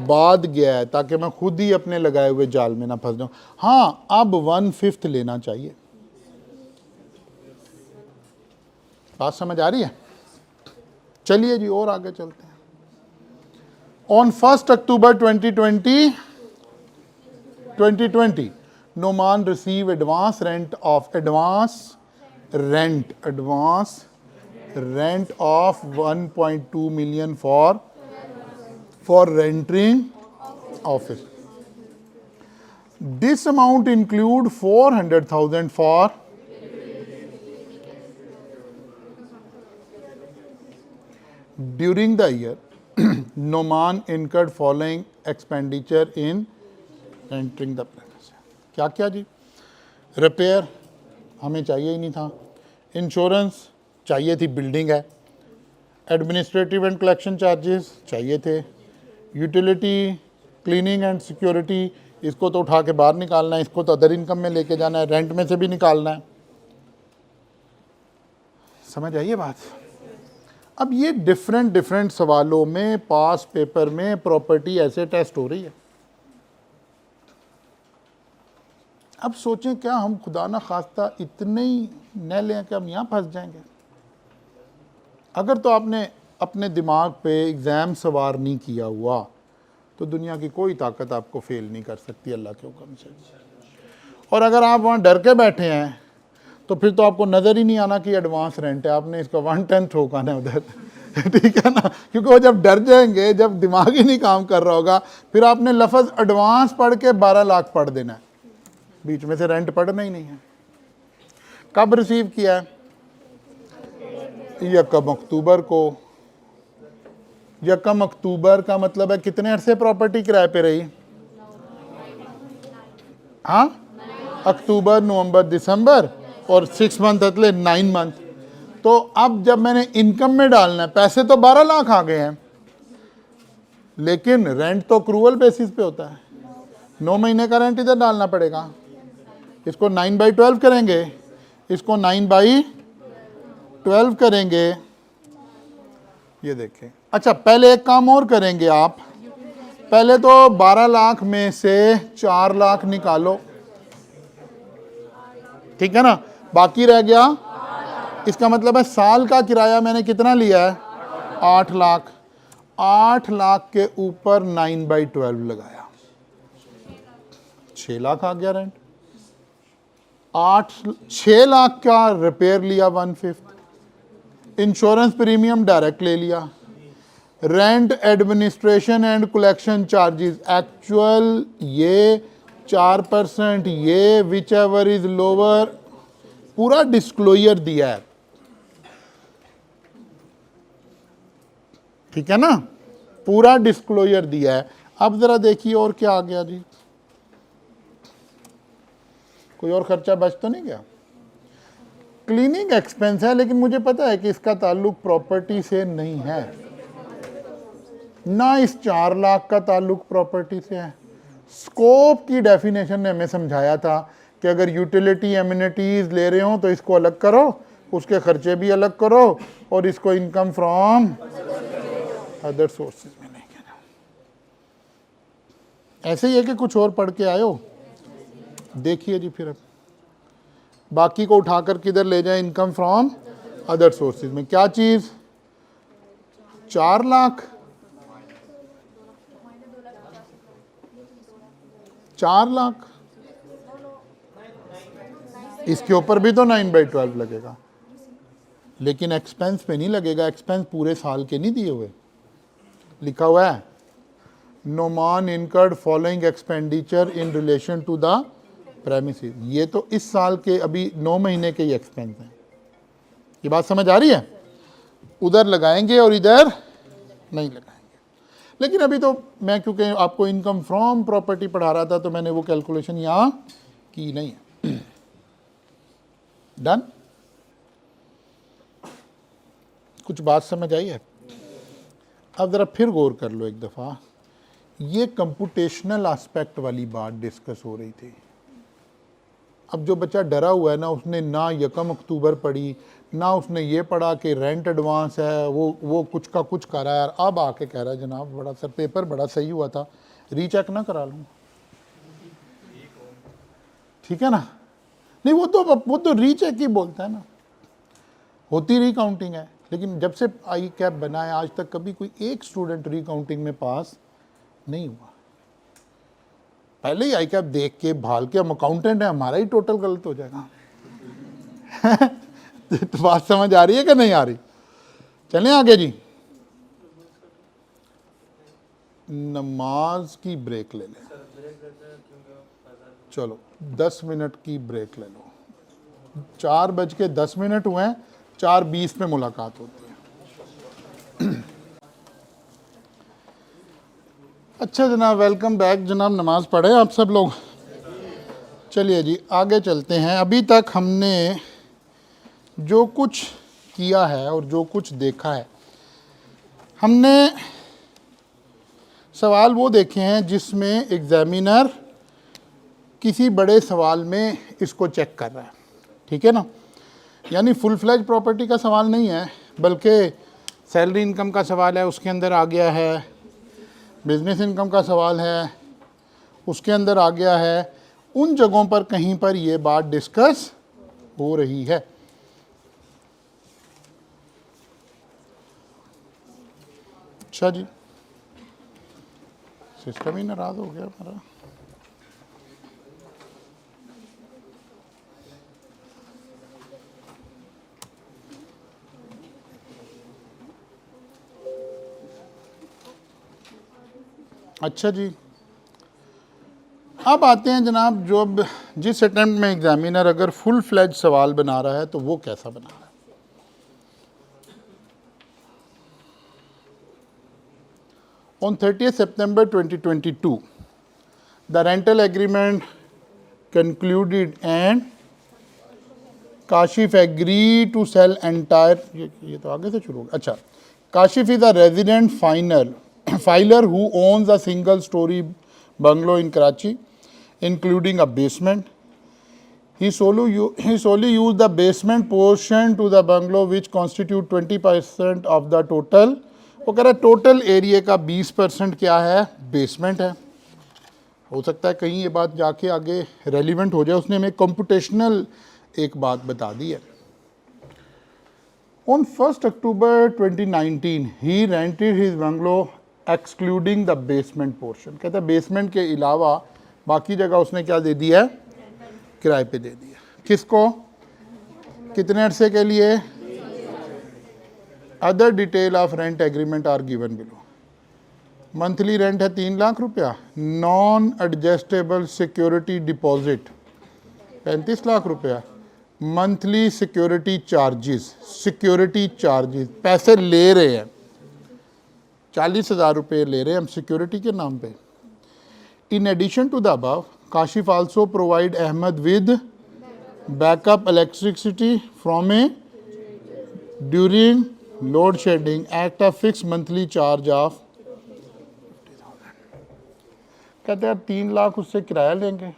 बाद गया है, ताकि मैं खुद ही अपने लगाए हुए जाल में ना फंस जाऊँ। हाँ अब 1/5 लेना चाहिए। बात समझ आ रही है? चलिए जी और आगे चलते हैं। On 1 October 2020 Noman receive advance rent of 1.2 million for renting office. This amount include 400,000 for during the year. Noman incurred following expenditure in renting the premises. क्या क्या जी? रिपेयर हमें चाहिए ही नहीं था, इंश्योरेंस चाहिए थी, बिल्डिंग है, एडमिनिस्ट्रेटिव एंड कलेक्शन चार्जेस चाहिए थे, यूटिलिटी क्लीनिंग एंड सिक्योरिटी इसको तो उठा के बाहर निकालना है, इसको तो अदर इनकम में लेके जाना है, रेंट में से भी निकालना है। समझ आइए बात? अब ये डिफरेंट सवालों में पास पेपर में प्रॉपर्टी ऐसे टेस्ट हो रही है। अब सोचें क्या हम खुदा ना खास्ता इतने ही न लें कि हम यहाँ फंस जाएंगे। अगर तो आपने अपने दिमाग पे एग्ज़ाम सवार नहीं किया हुआ तो दुनिया की कोई ताकत आपको फेल नहीं कर सकती अल्लाह के हुक्म से। और अगर आप वहाँ डर के बैठे हैं तो फिर तो आपको नज़र ही नहीं आना कि एडवांस रेंट है, आपने इसका 1/10 ठोकाना है उधर ठीक है ना? क्योंकि वो जब डर जाएंगे, जब दिमाग ही नहीं काम कर रहा होगा, फिर आपने लफ्ज़ एडवांस पढ़ के 12 लाख पढ़ देना है, बीच में से रेंट पढ़ना ही नहीं है। कब रिसीव किया है? 1 अक्टूबर को। 1 अक्टूबर का मतलब है कितने अरसे प्रॉपर्टी किराए पे रही? हाँ, अक्टूबर नवंबर दिसंबर और 6 मंथ अतले 9 मंथ। तो अब जब मैंने इनकम में डालना है, पैसे तो 12 लाख आ गए हैं, लेकिन रेंट तो क्रूअल बेसिस पे होता है, 9 महीने का रेंट इधर डालना पड़ेगा। इसको 9/12 करेंगे, इसको 9/12 करेंगे, ये देखें। अच्छा पहले एक काम और करेंगे आप, पहले तो 12 लाख में से 4 लाख निकालो, ठीक है ना, बाकी रह गया। इसका मतलब है साल का किराया मैंने कितना लिया है, 8 लाख। 8 लाख के ऊपर 9/12 लगाया, 6 लाख आ गया रेंट। 6 लाख का रिपेयर लिया 1/5, इंश्योरेंस प्रीमियम डायरेक्ट ले लिया, rent administration and collection charges actual ये 4%, ये विच एवर इज लोअर, पूरा डिस्क्लोजर दिया है, ठीक है ना, पूरा डिस्क्लोजर दिया है। अब जरा देखिए और क्या आ गया जी, कोई और खर्चा बच तो नहीं गया। क्लीनिंग एक्सपेंस है, लेकिन मुझे पता है कि इसका ताल्लुक प्रॉपर्टी से नहीं है, ना इस 4 लाख का ताल्लुक प्रॉपर्टी से है। स्कोप की डेफिनेशन ने हमें समझाया था कि अगर यूटिलिटी एमिनिटीज ले रहे हो तो इसको अलग करो, उसके खर्चे भी अलग करो, और इसको इनकम फ्रॉम अदर सोर्सेज में नहीं कहना। ऐसे ही है कि कुछ और पढ़ के आए हो, देखिए जी। फिर अब बाकी को उठाकर किधर ले जाए, इनकम फ्रॉम अदर सोर्सेज में। क्या चीज, 4 लाख, 4 लाख, इसके ऊपर भी तो 9/12 लगेगा, लेकिन एक्सपेंस पे नहीं लगेगा। एक्सपेंस पूरे साल के नहीं दिए हुए, लिखा हुआ है Noman incurred following expenditure in relation to the premises. ये तो इस साल के अभी 9 महीने के ही एक्सपेंस हैं। ये बात समझ आ रही है, उधर लगाएंगे और इधर नहीं लगाएंगे। लेकिन अभी तो मैं क्योंकि आपको इनकम फ्रॉम प्रॉपर्टी पढ़ा रहा था, तो मैंने वो कैलकुलेशन यहाँ की नहीं है। डन, कुछ बात समझ आई है? अब ज़रा फिर गौर कर लो एक दफ़ा, ये कंप्यूटेशनल एस्पेक्ट वाली बात डिस्कस हो रही थी। अब जो बच्चा डरा हुआ है ना, उसने ना 1 अक्टूबर पढ़ी, ना उसने ये पढ़ा कि रेंट एडवांस है, वो कुछ का कुछ कर रहा है। यार अब आके कह रहा है जनाब बड़ा सर पेपर बड़ा सही हुआ था, रीचेक ना करा लूँ, ठीक है ना। नहीं वो तो रीचेक ही बोलता है ना, होती रिकाउंटिंग है। लेकिन जब से आई कैप बना है आज तक कभी कोई एक स्टूडेंट रिकाउंटिंग में पास नहीं हुआ। पहले ही आई कैप देख के भाल के हम अकाउंटेंट है, हमारा ही टोटल गलत हो जाएगा। तो बात समझ आ रही है कि नहीं आ रही? चलें आगे जी। नमाज की ब्रेक ले लें, चलो 10 मिनट की ब्रेक ले लो। 4:10 हुए हैं, 4:20 पे मुलाकात होती है। अच्छा जनाब, वेलकम बैक जनाब। नमाज पढ़े आप सब लोग? चलिए जी आगे चलते हैं। अभी तक हमने जो कुछ किया है और जो कुछ देखा है, हमने सवाल वो देखे हैं जिसमें एग्जामिनर किसी बड़े सवाल में इसको चेक कर रहा है, ठीक है ना। यानी फुल फ्लैज प्रॉपर्टी का सवाल नहीं है, बल्कि सैलरी इनकम का सवाल है, उसके अंदर आ गया है। बिजनेस इनकम का सवाल है, उसके अंदर आ गया है। उन जगहों पर कहीं पर ये बात डिस्कस हो रही है। अच्छा जी, सिस्टम ही नाराज हो गया हमारा। अच्छा जी, अब आते हैं जनाब, जो अब जिस अटेम्प्ट में एग्जामिनर अगर फुल फ्लैज सवाल बना रहा है तो वो कैसा बना रहा है। On 30th September 2022, the rental agreement concluded and Kashif agreed to sell entire, ये तो आगे से शुरू होगा। अच्छा, Kashif is a resident filer who owns a single story bungalow in Karachi, including a basement. He solely used the basement portion to the bungalow, which constitute 20% of the total वो कह रहा है टोटल एरिया का 20% क्या है, बेसमेंट है। हो सकता है कहीं ये बात जाके आगे रेलिवेंट हो जाए, उसने हमें कंप्यूटेशनल एक बात बता दी है। On 1st October 2019, he rented his bungalow excluding the basement portion. कहता है बेसमेंट के अलावा बाकी जगह उसने क्या दे दिया है, किराए पे दे दिया। किसको, कितने अरसे के लिए? Other detail of rent agreement are given below. Monthly rent है 3 लाख रुपया, non adjustable security deposit 35 lakh रुपया, मंथली सिक्योरिटी चार्जेस, पैसे ले रहे हैं 40,000 रुपये ले रहे हैं हम सिक्योरिटी के नाम पे। In addition to the above, Kashif also provide Ahmad with backup electricity from a during load shedding at a fix monthly charge of. कहते हैं 3 लाख उससे किराया लेंगे,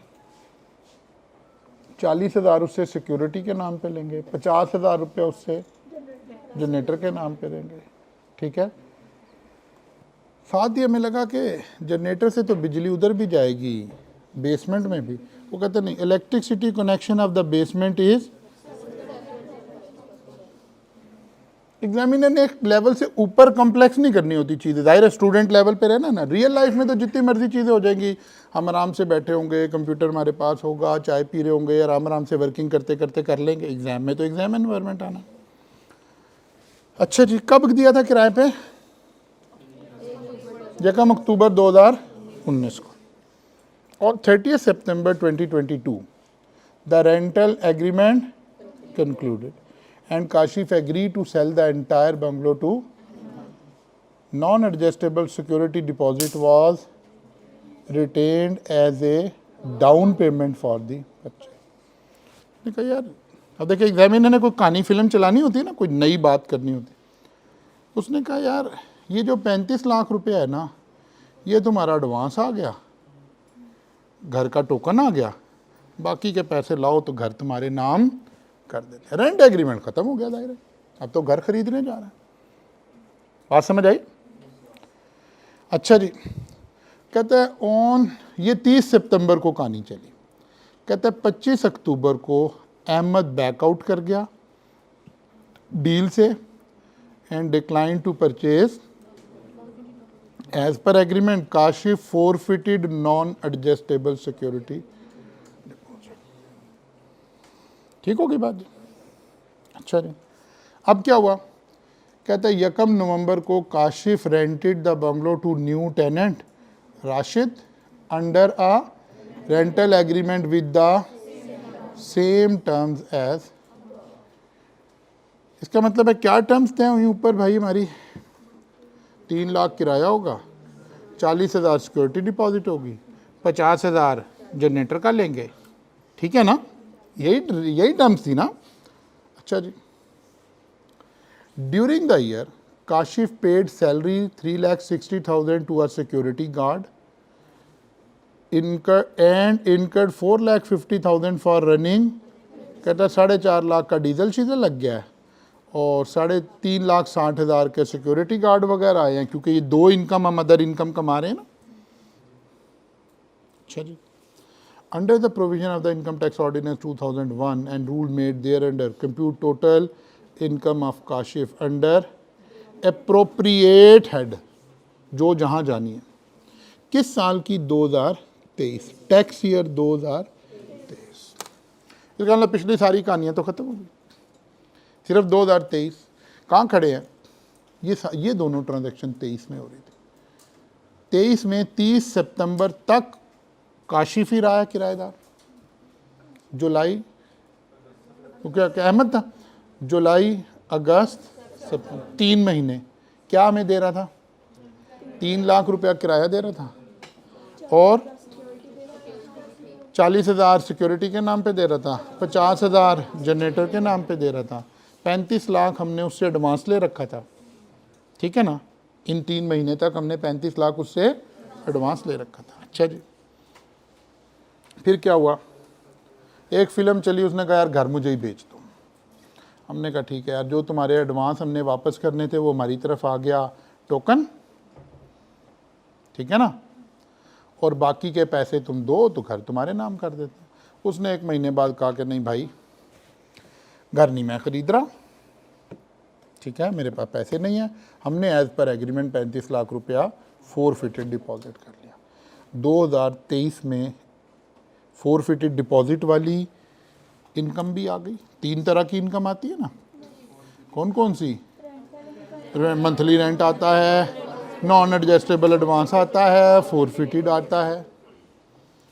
40,000 उससे सिक्योरिटी के नाम पे लेंगे, 50,000 रुपये उससे जनरेटर के नाम पे लेंगे। ठीक है, साथ ही हमें लगा कि जनरेटर से तो बिजली उधर भी जाएगी, बेसमेंट में भी। वो कहते नहीं, electricity connection of the basement is. Examiner ने एक लेवल से ऊपर कॉम्प्लेक्स नहीं करनी होती चीज़ें, जाहिर है स्टूडेंट लेवल पे रहना ना। रियल लाइफ में तो जितनी मर्जी चीज़ें हो जाएंगी, हम आराम से बैठे होंगे, कंप्यूटर हमारे पास होगा, चाय पी रहे होंगे, आराम से वर्किंग करते करते कर लेंगे। एग्जाम में तो एग्जाम एनवायरनमेंट आना। अच्छा जी, कब दिया था किराए पे? 1 अक्टूबर 2019 को। और 30 सितंबर 2022 the rental agreement concluded and Kashif agreed to sell the entire bungalow to non-adjustable security deposit was retained as a down payment for the purchase। मैंने कहा यार, अब देखिए एग्जामिनर ने कोई कहानी फिल्म चलानी होती है ना, कोई नई बात करनी होती। उसने कहा यार ये जो 35 लाख रुपया है ना, ये तुम्हारा एडवांस आ गया, घर का टोकन आ गया, बाकी के पैसे लाओ तो घर तुम्हारे नाम कर देते। रेंट एग्रीमेंट खत्म हो गया दायरा, अब तो घर खरीदने जा रहा है। बात समझ आई? अच्छा जी, कहते हैं ऑन, ये 30 सितंबर को कहानी चली। कहते हैं 25 अक्टूबर को अहमद बैकआउट कर गया डील से and decline to purchase as per agreement. Kashif forfeited non adjustable security. ठीक होगी बात जी? अच्छा जी, अब क्या हुआ? कहते हैं 1 नवंबर को Kashif rented the bungalow to new tenant Rashid under a rental agreement with the same terms as. इसका मतलब है क्या टर्म्स थे वहीं ऊपर भाई हमारी? 3 लाख किराया होगा, 40,000 सिक्योरिटी डिपॉजिट होगी, 50,000 जनरेटर का लेंगे। ठीक है ना, यही टर्म्स थी ना। अच्छा जी, during the year Kashif paid salary 3,60,000 to a security guard and incurred 4,50,000 for running. कहता 4.5 लाख का डीजल शीजल लग गया है और 3,60,000 के सिक्योरिटी गार्ड वगैरह आए हैं, क्योंकि ये 2 इनकम हम अदर इनकम कमा रहे हैं ना। अच्छा जी, under the provision of the income tax ordinance 2001 and rule made thereunder, compute total income of Kashif under appropriate head, जो जहाँ जानी है। किस साल की? 2023, टैक्स ईयर 2023। इसका मतलब पिछली सारी कहानियाँ तो ख़त्म हो गई, सिर्फ 2023। कहाँ खड़े हैं? ये दोनों ट्रांजैक्शन 23 में हो रही थी। 23 में 30 सितंबर तक काशिफ ही रहा है किराएदार। जुलाई, तो क्या अहमद था? जुलाई, अगस्त, सितंबर, 3 महीने क्या हमें दे रहा था? 3 लाख रुपया किराया दे रहा था और 40,000 सिक्योरिटी के नाम पे दे रहा था, 50,000 जनरेटर के नाम पे दे रहा था, 35 लाख हमने उससे एडवांस ले रखा था। ठीक है ना, इन 3 महीने तक हमने 35 लाख उससे एडवांस ले रखा था। अच्छा जी, फिर क्या हुआ? एक फ़िल्म चली, उसने कहा यार घर मुझे ही बेच दो। हमने कहा ठीक है यार, जो तुम्हारे एडवांस हमने वापस करने थे वो हमारी तरफ आ गया, टोकन, ठीक है ना, और बाकी के पैसे तुम दो तो घर तुम्हारे नाम कर देते। उसने 1 महीने बाद कहा कि नहीं भाई, घर नहीं मैं ख़रीद रहा, ठीक है, मेरे पास पैसे नहीं है। हमने एज़ पर एग्रीमेंट 35 लाख रुपया फोरफिटेड डिपॉजिट कर लिया। 2023 में फोरफिटेड डिपॉजिट वाली इनकम भी आ गई। 3 तरह की इनकम आती है ना, कौन कौन सी? मंथली रेंट आता है, नॉन एडजस्टेबल एडवांस आता है, फोरफिटेड आता है।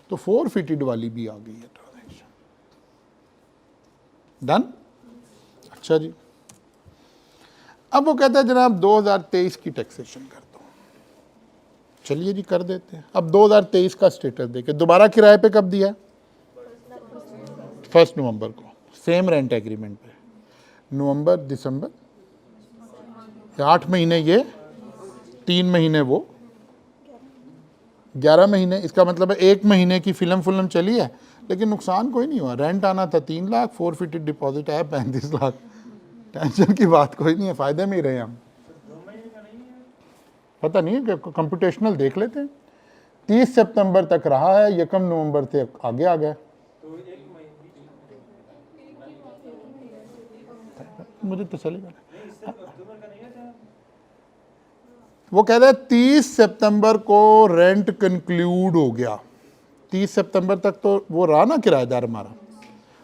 तो फोरफिटेड वाली भी आ गई है ट्रांजेक्शन। डन? अच्छा जी, अब वो कहता है जनाब 2023 की टैक्सेशन कर दो। चलिए जी कर देते हैं। अब 2023 का स्टेटस देखे, दोबारा किराए पे कब दिया है? 1 नवंबर को, सेम रेंट एग्रीमेंट पे। नवंबर, दिसंबर, 8 महीने ये, 3 महीने वो, 11 महीने। इसका मतलब है 1 महीने की फिल्म चली है, लेकिन नुकसान कोई नहीं हुआ। रेंट आना था 3 लाख, फोरफिटेड डिपॉजिट आया 35 लाख। टेंशन की बात कोई नहीं है, फ़ायदे में ही रहे हम। पता नहीं है, कंप्यूटेशनल देख लेते हैं। 30 सितंबर तक रहा है, 1 नवंबर से आगे आ गया। मुझे तो चलेगा। वो कहता है 30 सितंबर को रेंट कंक्लूड हो गया। 30 सितंबर तक तो वो रहा ना किराएदार हमारा।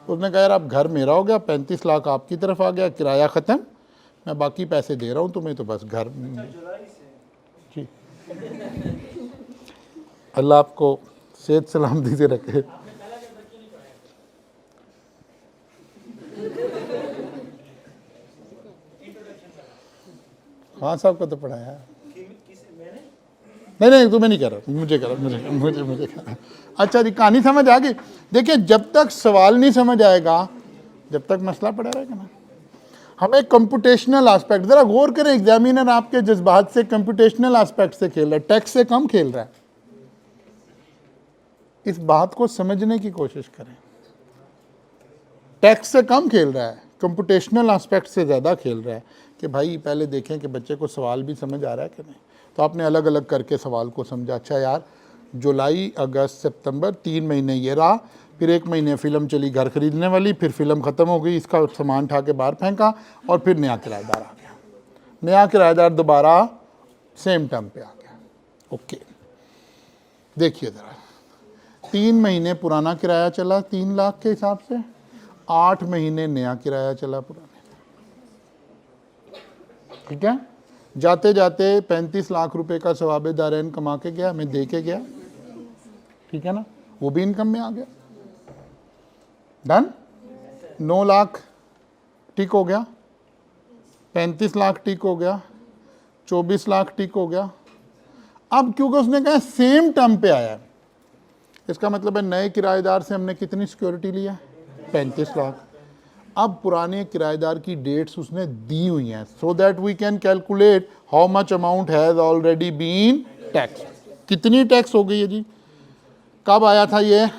उसने कहा यार अब घर मेरा हो गया, 35 लाख आपकी तरफ आ गया, किराया ख़त्म, मैं बाकी पैसे दे रहा हूँ तुम्हें, तो बस घर। जी, अल्लाह आपको सेहत सलामती से रखे। हाँ साहब को तो पढ़ाया। नहीं तुम्हें नहीं कह रहा, मुझे कह रहा, मुझे कह रहा। अच्छा जी, कहानी समझ आ गई। देखिए, जब तक सवाल नहीं समझ आएगा, जब तक मसला पड़ा रहेगा ना। हमें कंप्यूटेशनल एस्पेक्ट, ज़रा गौर करें, एग्जामिनर आपके जज्बात से कंप्यूटेशनल एस्पेक्ट से खेल रहा है, टैक्स से कम खेल रहा है। इस बात को समझने की कोशिश करें। टैक्स से कम खेल रहा है, कंप्यूटेशनल एस्पेक्ट से ज़्यादा खेल रहा है कि भाई पहले देखें कि बच्चे को सवाल भी समझ आ रहा है कि नहीं। तो आपने अलग अलग करके सवाल को समझा। अच्छा यार, जुलाई, अगस्त, सितंबर, 3 महीने ये रहा, फिर 1 महीने फ़िल्म चली घर ख़रीदने वाली, फिर फ़िल्म ख़त्म हो गई, इसका सामान उठा के बाहर फेंका, और फिर नया किराएदार आ गया। नया किराएदार दोबारा सेम टर्म पे आ गया। ओके, देखिए ज़रा, 3 महीने पुराना किराया चला 3 लाख के हिसाब से, 8 महीने नया किराया चला पुराने, ठीक है। जाते जाते 35 लाख रुपए का सवाब दारैन कमा के गया, मैं दे के गया, ठीक है ना, वो भी इनकम में आ गया। डन। 9 लाख टिक हो गया, 35 लाख टिक हो गया, 24 लाख टिक हो गया। अब क्योंकि उसने कहा सेम टर्म पे आया, इसका मतलब है नए किराएदार से हमने कितनी सिक्योरिटी लिया? 35 लाख। अब पुराने किराएदार की डेट्स उसने दी हुई हैं, so that we can calculate how much amount has already been tax. कितनी टैक्स हो गई है जी? कब आया था ये?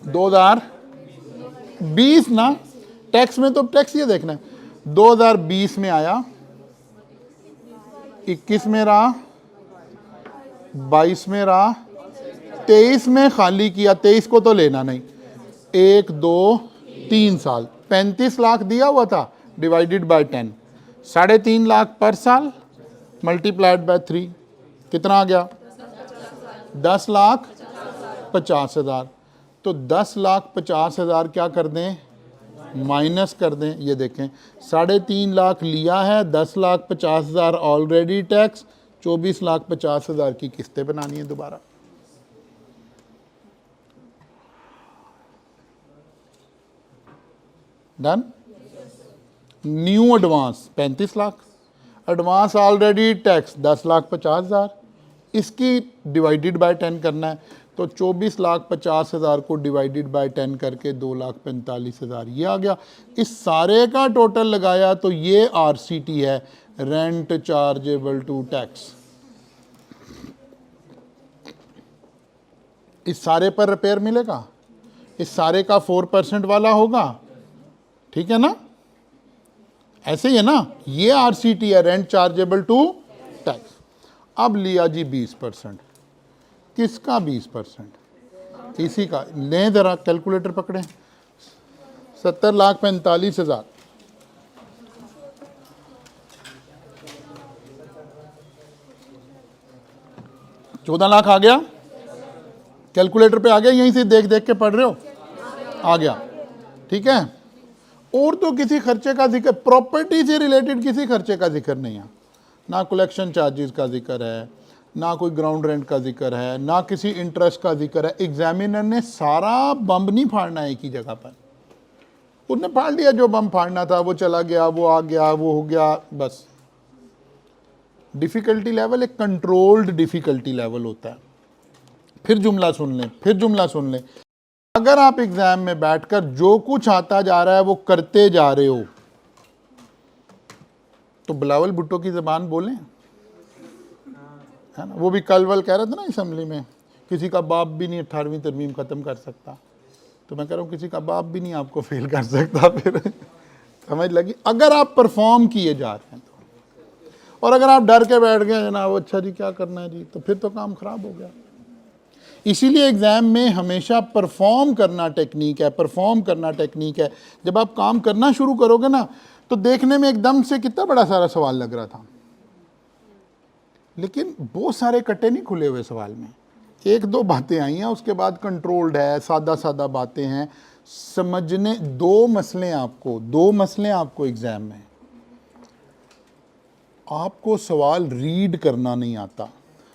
2020 ना। टैक्स में तो टैक्स ये देखना है, 2020 में आया, 21 में रहा, 22 में रहा, 23 में खाली किया, 23 को तो लेना नहीं, 1 2 3 साल, 35 लाख दिया हुआ था, डिवाइडेड बाय 10, 3.5 लाख पर साल, मल्टीप्लाइड बाय 3, कितना आ गया? 10,50,000। तो 10,50,000 क्या कर दें? माइनस कर दें। ये देखें, 3.5 लाख लिया है, 10,50,000 ऑलरेडी टैक्स, 24,50,000 की किस्तें बनानी है दोबारा। Done. New advance 35 lakh, advance already tax 10,50,000, इसकी डिवाइडेड बाय 10 करना है, तो 24,50,000 को डिवाइडेड बाय 10 करके 2,45,000 ये आ गया। इस सारे का टोटल लगाया तो ये आरसीटी है, रेंट चार्जेबल टू टैक्स। इस सारे पर रिपेयर मिलेगा, इस सारे का 4% वाला होगा, ठीक है ना, ऐसे ही है ना। ये आरसीटी है, रेंट चार्जेबल टू टैक्स। अब लिया जी 20%, किसका 20%? इसी का। लें ज़रा कैलकुलेटर पकड़ें, 70,45,000, 14 लाख आ गया। कैलकुलेटर पे आ गया, यहीं से देख देख के पढ़ रहे हो, आ गया, ठीक है। और तो किसी खर्चे का जिक्र, प्रॉपर्टी से रिलेटेड किसी खर्चे का जिक्र नहीं है, ना कलेक्शन चार्जेस का जिक्र है, ना कोई ग्राउंड रेंट का जिक्र है, ना किसी इंटरेस्ट का जिक्र है। एग्जामिनर ने सारा बम नहीं फाड़ना है एक ही जगह पर, उसने फाड़ लिया जो बम फाड़ना था, वो चला गया, वो आ गया, वो हो गया, बस। डिफ़िकल्टी लेवल एक कंट्रोल्ड डिफ़िकल्टी लेवल होता है। फिर जुमला सुन लें, फिर जुमला सुन लें। अगर आप एग्जाम में बैठकर जो कुछ आता जा रहा है वो करते जा रहे हो, तो बिलावल भुट्टो की ज़बान बोलें, है ना। वो भी कल वल कह रहा था ना असम्बली में, किसी का बाप भी नहीं 18वीं तरमीम ख़त्म कर सकता। तो मैं कह रहा हूँ किसी का बाप भी नहीं आपको फेल कर सकता। फिर समझ लगी। अगर आप परफॉर्म किए जा रहे हैं तो, और अगर आप डर के बैठ गए जनाब अच्छा जी क्या करना है जी, तो फिर तो काम ख़राब हो गया। इसीलिए एग्ज़ाम में हमेशा परफॉर्म करना टेक्निक है, परफॉर्म करना टेक्निक है। जब आप काम करना शुरू करोगे ना, तो देखने में एकदम से कितना बड़ा सारा सवाल लग रहा था, लेकिन बहुत सारे कट्टे नहीं खुले हुए सवाल में। एक दो बातें आई हैं, उसके बाद कंट्रोल्ड है, सादा सादा बातें हैं समझने। दो मसले आपको एग्ज़ाम में, आपको सवाल रीड करना नहीं आता।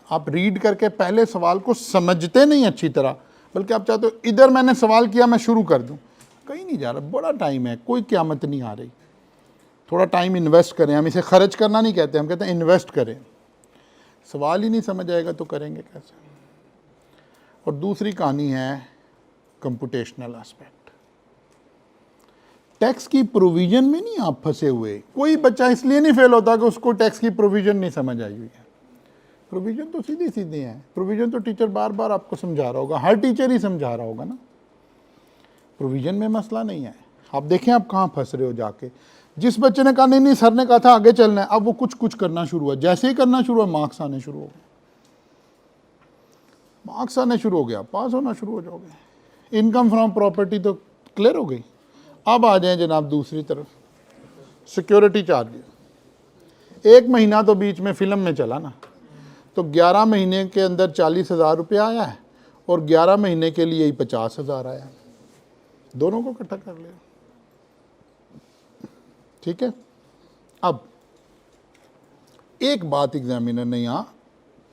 आप रीड करके पहले सवाल को समझते नहीं अच्छी तरह, बल्कि आप चाहते हो इधर मैंने सवाल किया मैं शुरू कर दूं, कहीं नहीं जा रहा, बड़ा टाइम है, कोई क़यामत नहीं आ रही। थोड़ा टाइम इन्वेस्ट करें, हम इसे खर्च करना नहीं कहते, हम कहते हैं इन्वेस्ट करें। सवाल ही नहीं समझ आएगा तो करेंगे कैसे। और दूसरी कहानी है कंप्यूटेशनल एस्पेक्ट। टैक्स की प्रोविजन में नहीं आप फंसे हुए। कोई बच्चा इसलिए नहीं फेल होता कि उसको टैक्स की प्रोविजन नहीं समझ आई हुई है। प्रोविजन तो सीधी सीधी है, प्रोविजन तो टीचर बार बार आपको समझा रहा होगा, हर टीचर ही समझा रहा होगा ना। प्रोविजन में मसला नहीं है। आप देखें आप कहाँ फंस रहे हो जाके। जिस बच्चे ने कहा नहीं नहीं सर ने कहा था आगे चलना है, अब वो कुछ कुछ करना शुरू हुआ, जैसे ही करना शुरू हुआ मार्क्स आने शुरू हो गए, मार्क्स आने शुरू हो गया, पास होना शुरू हो जाओगे। इनकम फ्रॉम प्रॉपर्टी तो क्लियर हो गई। अब आ जाएं जनाब दूसरी तरफ, सिक्योरिटी चार्जेस। एक महीना तो बीच में फिल्म में चला ना, तो 11 महीने के अंदर 40,000 रुपया आया है और 11 महीने के लिए ही 50,000 आया है, दोनों को इकट्ठा कर लिया, ठीक है। अब एक बात एग्जामिनर ने यहाँ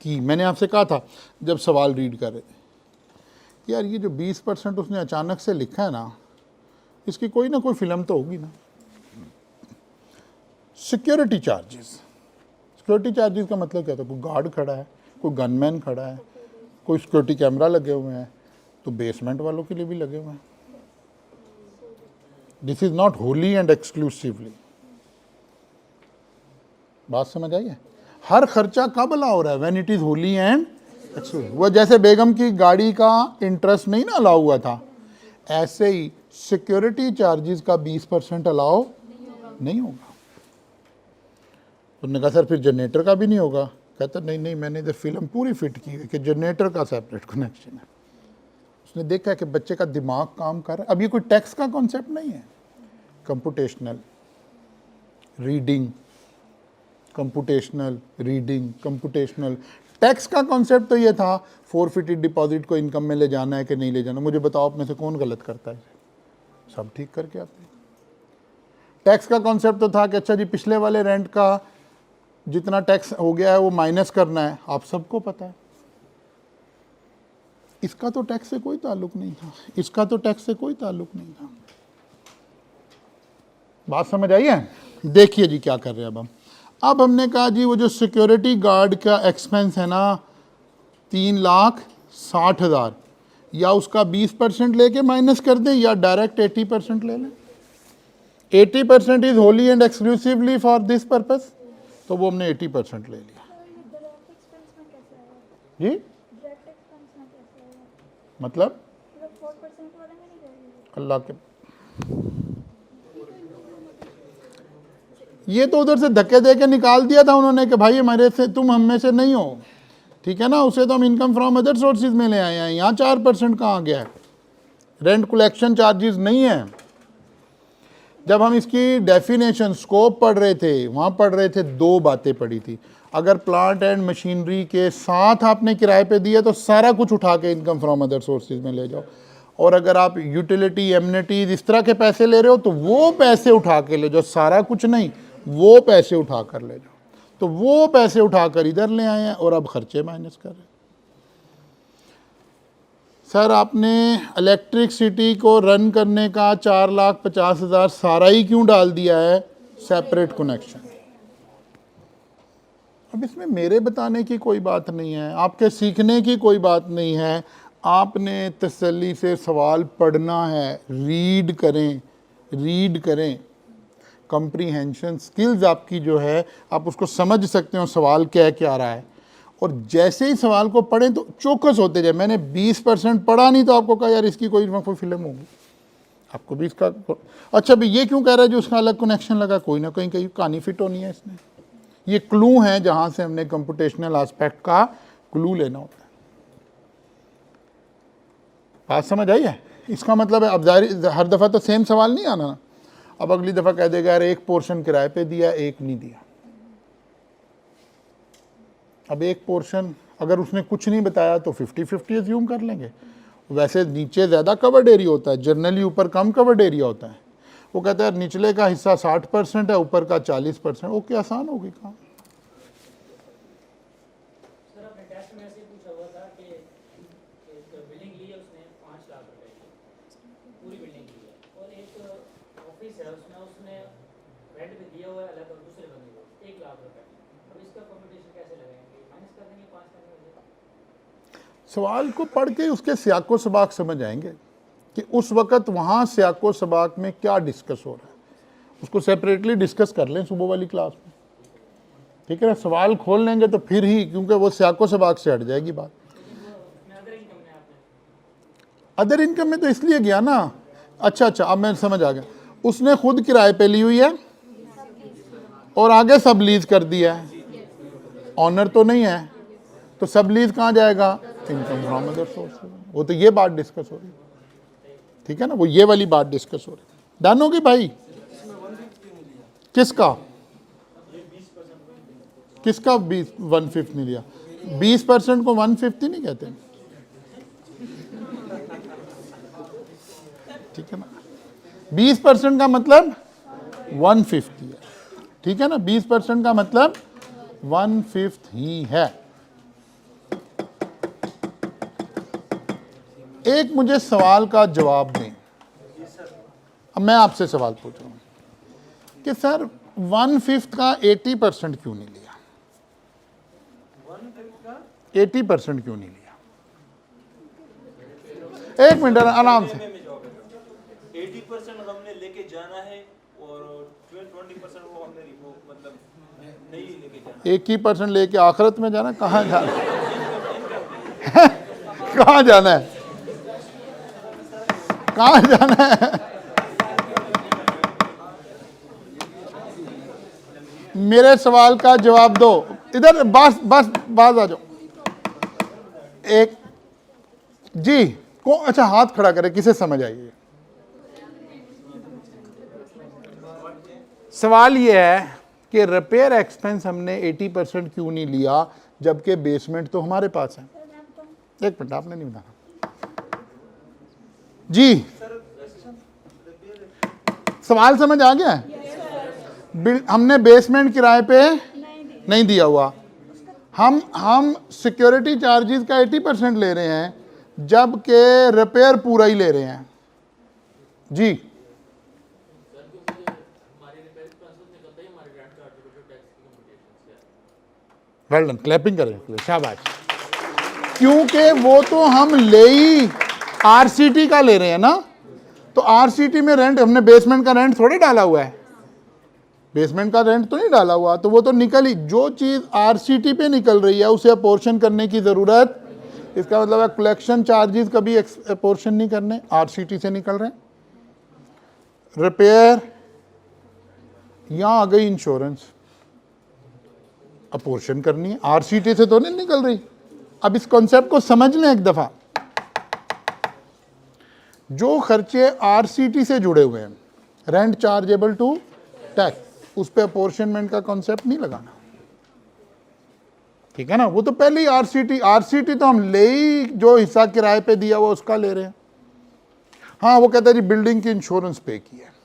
की, मैंने आपसे कहा था जब सवाल रीड कर रहे थे, यार ये जो 20% उसने अचानक से लिखा है ना, इसकी कोई ना कोई फिल्म तो होगी ना। सिक्योरिटी चार्जेस, सिक्योरिटी चार्जेस का मतलब क्या था? कोई गार्ड खड़ा है, कोई गनमैन खड़ा है, कोई सिक्योरिटी कैमरा लगे हुए हैं, तो बेसमेंट वालों के लिए भी लगे हुए हैं। This is not Holi and exclusively. बात समझ आई है? हर खर्चा कब अलाउ हो रहा है? When it is Holi and exclusive. वो जैसे बेगम की गाड़ी का इंटरेस्ट नहीं ना अलाउ हुआ था, ऐसे ही सिक्योरिटी चार्जेस का 20% अलाउ नहीं होगा। उन्होंने कहा सर फिर जनरेटर का भी नहीं होगा? कहता नहीं नहीं, मैंने इधर फिल्म पूरी फिट की है कि जनरेटर का सेपरेट कनेक्शन है। उसने देखा कि बच्चे का दिमाग काम कर रहा है। अब ये कोई टैक्स का कॉन्सेप्ट नहीं है, computational reading, computational reading, computational. Tax का कॉन्सेप्ट तो ये था फोरफिटेड डिपॉजिट को इनकम में ले जाना है कि नहीं ले जाना। मुझे बताओ आप में से कौन गलत करता है? सब ठीक करके आते हैं। टैक्स का कॉन्सेप्ट तो था कि अच्छा जी पिछले वाले रेंट का जितना टैक्स हो गया है वो माइनस करना है, आप सबको पता है। इसका तो टैक्स से कोई ताल्लुक नहीं था, इसका तो टैक्स से कोई ताल्लुक नहीं था। बात समझ आई है? देखिए जी क्या कर रहे हैं अब हमने कहा जी वो जो सिक्योरिटी गार्ड का एक्सपेंस है ना 3,60,000, या उसका 20% लेके माइनस कर दें या डायरेक्ट 80% ले लें। 80% is Holi and exclusively for this purpose, तो वो हमने 80% ले लिया। डायरेक्ट एक्सपेंस में कैसे आएगा? जी डायरेक्ट एक्सपेंस में कैसे आएगा? मतलब 4% वाले में नहीं करेंगे? अल्लाह के ये तो उधर से धक्के दे के निकाल दिया था उन्होंने कि भाई हमारे से, तुम हम में से नहीं हो, ठीक है ना। उसे तो हम इनकम फ्रॉम अदर सोर्सेज में ले आए हैं। यहाँ 4% कहाँ गया है? रेंट कलेक्शन चार्जेस नहीं है। जब हम इसकी डेफिनेशन स्कोप पढ़ रहे थे, वहाँ पढ़ रहे थे, दो बातें पढ़ी थी। अगर प्लांट एंड मशीनरी के साथ आपने किराए पे दिया तो सारा कुछ उठा के इनकम फ्रॉम अदर सोर्सेज में ले जाओ, और अगर आप यूटिलिटी एमिनिटीज इस तरह के पैसे ले रहे हो तो वो पैसे उठा के ले जाओ, सारा कुछ नहीं, वो पैसे उठा कर ले जाओ। तो वो पैसे उठाकर इधर ले आए हैं और अब खर्चे माइनस कर रहे हैं। सर आपने इलेक्ट्रिसिटी को रन करने का 4,50,000 सारा ही क्यों डाल दिया है सेपरेट कनेक्शन? अब इसमें मेरे बताने की कोई बात नहीं है, आपके सीखने की कोई बात नहीं है। आपने तसल्ली से सवाल पढ़ना है, रीड करें। कम्प्रीहेंशन स्किल्स आपकी जो है, आप उसको समझ सकते हो सवाल क्या रहा है, और जैसे ही सवाल को पढ़ें तो चौकस होते जाए। मैंने 20% पढ़ा नहीं तो आपको कहा यार इसकी कोई ना कोई फिल्म होगी, आपको भी इसका अच्छा भाई ये क्यों कह रहा है जो उसका अलग कनेक्शन लगा, कोई ना कहीं कहानी फिट होनी है इसमें। ये क्लू है जहाँ से हमने कंप्यूटेशनल एस्पेक्ट का क्लू लेना होता है। बात समझ आई है? इसका मतलब है अब हर दफ़ा तो सेम सवाल नहीं आना ना। अब अगली दफ़ा कह देगा यार एक पोर्शन किराए पे दिया, एक नहीं दिया। अब एक पोर्शन अगर उसने कुछ नहीं बताया तो 50-50 अज्यूम कर लेंगे। वैसे नीचे ज़्यादा कवर्ड एरिया होता है, जनरली ऊपर कम कवर्ड एरिया होता है। वो कहता है निचले का हिस्सा 60% है, ऊपर का 40%। ओके, आसान होगी काम। सर अपने टेस्ट में ऐसे पूछा हुआ था कि एक बिल्डिंग ली है उसने 5 लाख रुपए की, पूरी बिल्डिंग ली है, और एक ऑफिस है उसने रेंट पे दिया हुआ है अलग और दूसरे बंदे को 1 लाख रुपए। अब इसका कंपटीशन कैसे लगाएंगे? माइनस कर देंगे 5 करने में? सवाल को पढ़ के उसके सियाको सबाक समझ आएंगे कि उस वक़्त वहाँ सियाको सबाक में क्या डिस्कस हो रहा है। उसको सेपरेटली डिस्कस कर लें सुबह वाली क्लास में, ठीक है ना। सवाल खोल लेंगे तो फिर ही, क्योंकि वो सियाको सबाक से हट जाएगी बात। अदर इनकम में तो इसलिए गया ना। अच्छा, अब मैं समझ आ गया। उसने खुद किराए पे ली हुई है और आगे सब लीज कर दिया है, ऑनर तो नहीं है, तो सब लीज कहाँ जाएगा? Income from other sources. वो तो ये बात डिस्कस हो रही है, ठीक है ना, वो ये वाली बात डिस्कस हो रही है। डन होगी भाई? किसका 1/5 नहीं लिया? 20% को 1/5 नहीं कहते, ठीक है ना। 20% का मतलब 1/5 है, ठीक है ना। 20% का मतलब 1/5 ही है। एक मुझे सवाल का जवाब दें। अब मैं आपसे सवाल पूछ रहा हूँ कि सर 1/5 का 80% क्यों नहीं लिया? 80% क्यों नहीं लिया? एक मिनट आराम से। 80% हमने लेके जाना है और 20% वो हमने मतलब नहीं लेके जाना। 1% लेके आखिरत में जाना? कहाँ जाना है? कहाँ जाना है? कहाँ जाना है? मेरे सवाल का जवाब दो। इधर बस आ जाओ। एक जी को अच्छा हाथ खड़ा करे, किसे समझ आइए। सवाल ये है कि रिपेयर एक्सपेंस हमने 80% क्यों नहीं लिया जबकि बेसमेंट तो हमारे पास है। एक मिनट, आपने नहीं बताना जी। सवाल समझ आ गया है? हमने बेसमेंट किराए पे नहीं दिया हुआ। हम सिक्योरिटी चार्जेस का 80% ले रहे हैं जबकि रिपेयर पूरा ही ले रहे हैं जी। वेल डन, क्लैपिंग करें, शाबाश। क्योंकि वो तो हम ले ही आरसीटी का ले रहे हैं ना, तो आरसीटी में रेंट हमने बेसमेंट का रेंट थोड़ी डाला हुआ है, बेसमेंट का रेंट तो नहीं डाला हुआ, तो वो तो निकल ही, जो चीज़ आरसीटी पे निकल रही है उसे अपोर्शन करने की ज़रूरत। इसका मतलब है कलेक्शन चार्जेस कभी अपोर्शन नहीं करने, आरसीटी से निकल रहे हैं। रिपेयर यहाँ आ गई इंश्योरेंस, अपोर्शन करनी है, आरसीटी से तो नहीं निकल रही। अब इस कॉन्सेप्ट को समझ लें एक दफा, जो खर्चे आरसीटी से जुड़े हुए हैं, रेंट चार्जेबल टू टैक्स, उस पे अपोर्शनमेंट का कॉन्सेप्ट नहीं लगाना, ठीक है ना। वो तो पहले ही आरसीटी तो हम ले ही, जो हिस्सा किराए पे दिया हुआ उसका ले रहे हैं। हाँ, वो कहता है जी बिल्डिंग की इंश्योरेंस पे की है।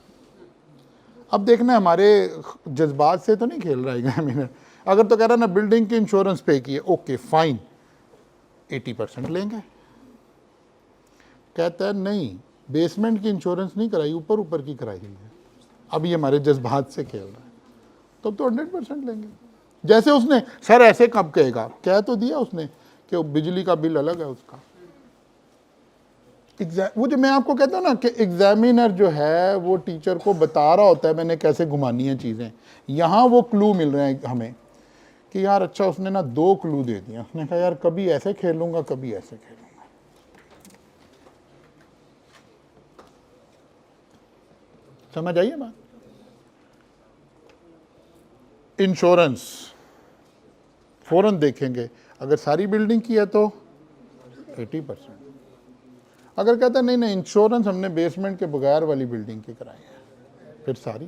अब देखना हमारे जज्बात से तो नहीं खेल रहा है एग्जामिनर। अगर तो कह रहा है ना बिल्डिंग की इंश्योरेंस पे की है, ओके फाइन, 80% लेंगे। कहता है नहीं, बेसमेंट की इंश्योरेंस नहीं कराई, ऊपर ऊपर की कराई हुई है। अब ये हमारे जज्बात से खेल रहा है, तो 100% लेंगे। जैसे उसने सर ऐसे कब कहेगा, कह तो दिया उसने कि वो बिजली का बिल अलग है उसका। वो जो मैं आपको कहता हूँ ना कि एग्जामिनर जो है वो टीचर को बता रहा होता है मैंने कैसे घुमानी है चीज़ें। यहाँ वो क्लू मिल रहे हैं हमें कि यार अच्छा उसने ना 2 क्लू दे दिया। उसने कहा यार कभी ऐसे खेलूंगा कभी ऐसे खेलूंगा। समझ आइए बात। इंश्योरेंस फौरन देखेंगे, अगर सारी बिल्डिंग की है तो 80%। अगर कहता है नहीं नहीं इंश्योरेंस हमने बेसमेंट के बगैर वाली बिल्डिंग की कराई है, फिर सारी।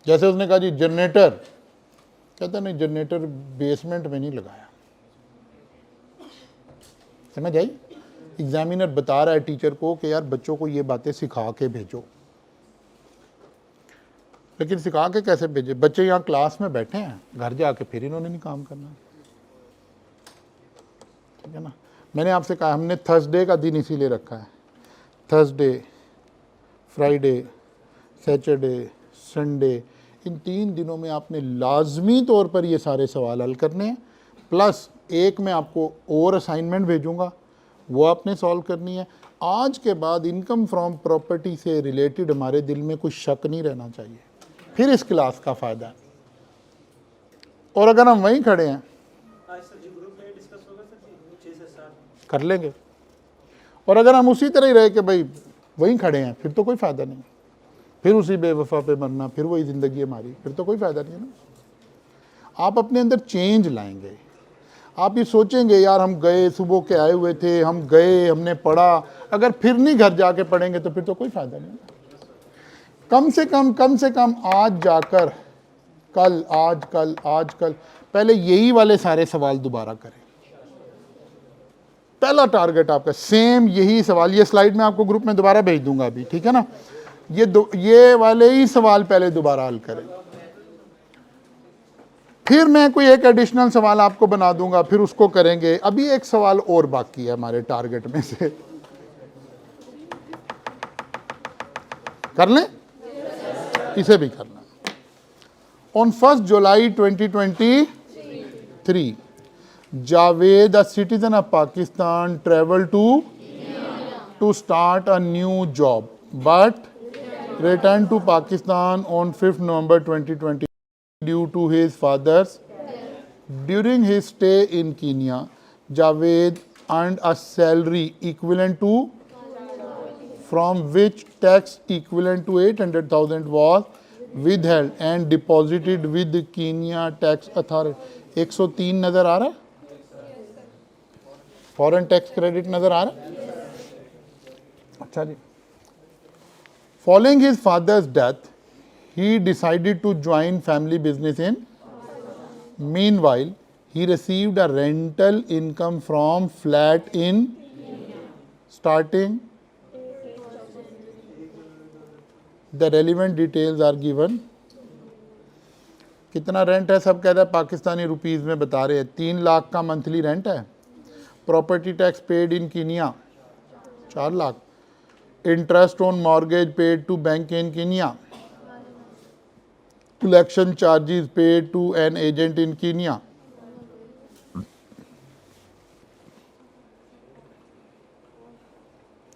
जैसे उसने कहा जी जनरेटर, कहता नहीं जनरेटर बेसमेंट में नहीं लगाया। समझ आई। एग्जामिनर बता रहा है टीचर को कि यार बच्चों को ये बातें सिखा के भेजो, लेकिन सिखा के कैसे भेजे? बच्चे यहाँ क्लास में बैठे हैं, घर जाके फिर इन्होंने नहीं काम करना, ठीक है ना। मैंने आपसे कहा हमने थर्सडे का दिन इसीलिए रखा है। थर्सडे, फ्राइडे, सैटरडे, संडे, इन 3 दिनों में आपने लाजमी तौर पर ये सारे सवाल हल करने हैं। प्लस एक मैं आपको और असाइनमेंट भेजूंगा, वो आपने सॉल्व करनी है। आज के बाद इनकम फ्रॉम प्रॉपर्टी से रिलेटेड हमारे दिल में कुछ शक नहीं रहना चाहिए, फिर इस क्लास का फ़ायदा है। और अगर हम वहीं खड़े हैं कर लेंगे, और अगर हम उसी तरह ही रहे कि भाई वहीं खड़े हैं, फिर तो कोई फ़ायदा नहीं, फिर उसी बेवफा पे मरना, फिर वही ज़िंदगी हमारी, फिर तो कोई फ़ायदा नहीं है ना। आप अपने अंदर चेंज लाएंगे। आप ये सोचेंगे यार हम गए, सुबह के आए हुए थे, हम गए, हमने पढ़ा, अगर फिर नहीं घर जाके पढ़ेंगे तो फिर तो कोई फ़ायदा नहीं। कम से कम आज जाकर कल, आज कल पहले यही वाले सारे सवाल दोबारा करें। पहला टारगेट आपका सेम यही सवाल, ये स्लाइड में आपको ग्रुप में दोबारा भेज दूंगा अभी, ठीक है ना। ये वाले ही सवाल पहले दोबारा हल करें, फिर मैं कोई एक एडिशनल सवाल आपको बना दूंगा, फिर उसको करेंगे। अभी एक सवाल और बाकी है हमारे टारगेट में से, कर लें, इसे भी करना। On 1 July 2023 Javed, a citizen of Pakistan, traveled to start a new job, but returned to Pakistan on 5th November 2020 due to his father's. During his stay in Kenya, Javed earned a salary equivalent to, from which tax equivalent to 800,000 was withheld and deposited with the Kenya tax authority. 103 नजर आ रहा है? फॉरेन टैक्स क्रेडिट नजर आ रहा है? अच्छा जी। Following his father's death, he decided to join family business in. Meanwhile, he received a rental income from flat in starting. The relevant details are given. कितना रेंट है? सब कहता है पाकिस्तानी रुपीज़ में बता रहे हैं। 3 लाख का मंथली रेंट है। Property tax paid in Kenya 4 lakh. Interest on mortgage paid to bank in Kenya. Collection charges paid to an agent in Kenya.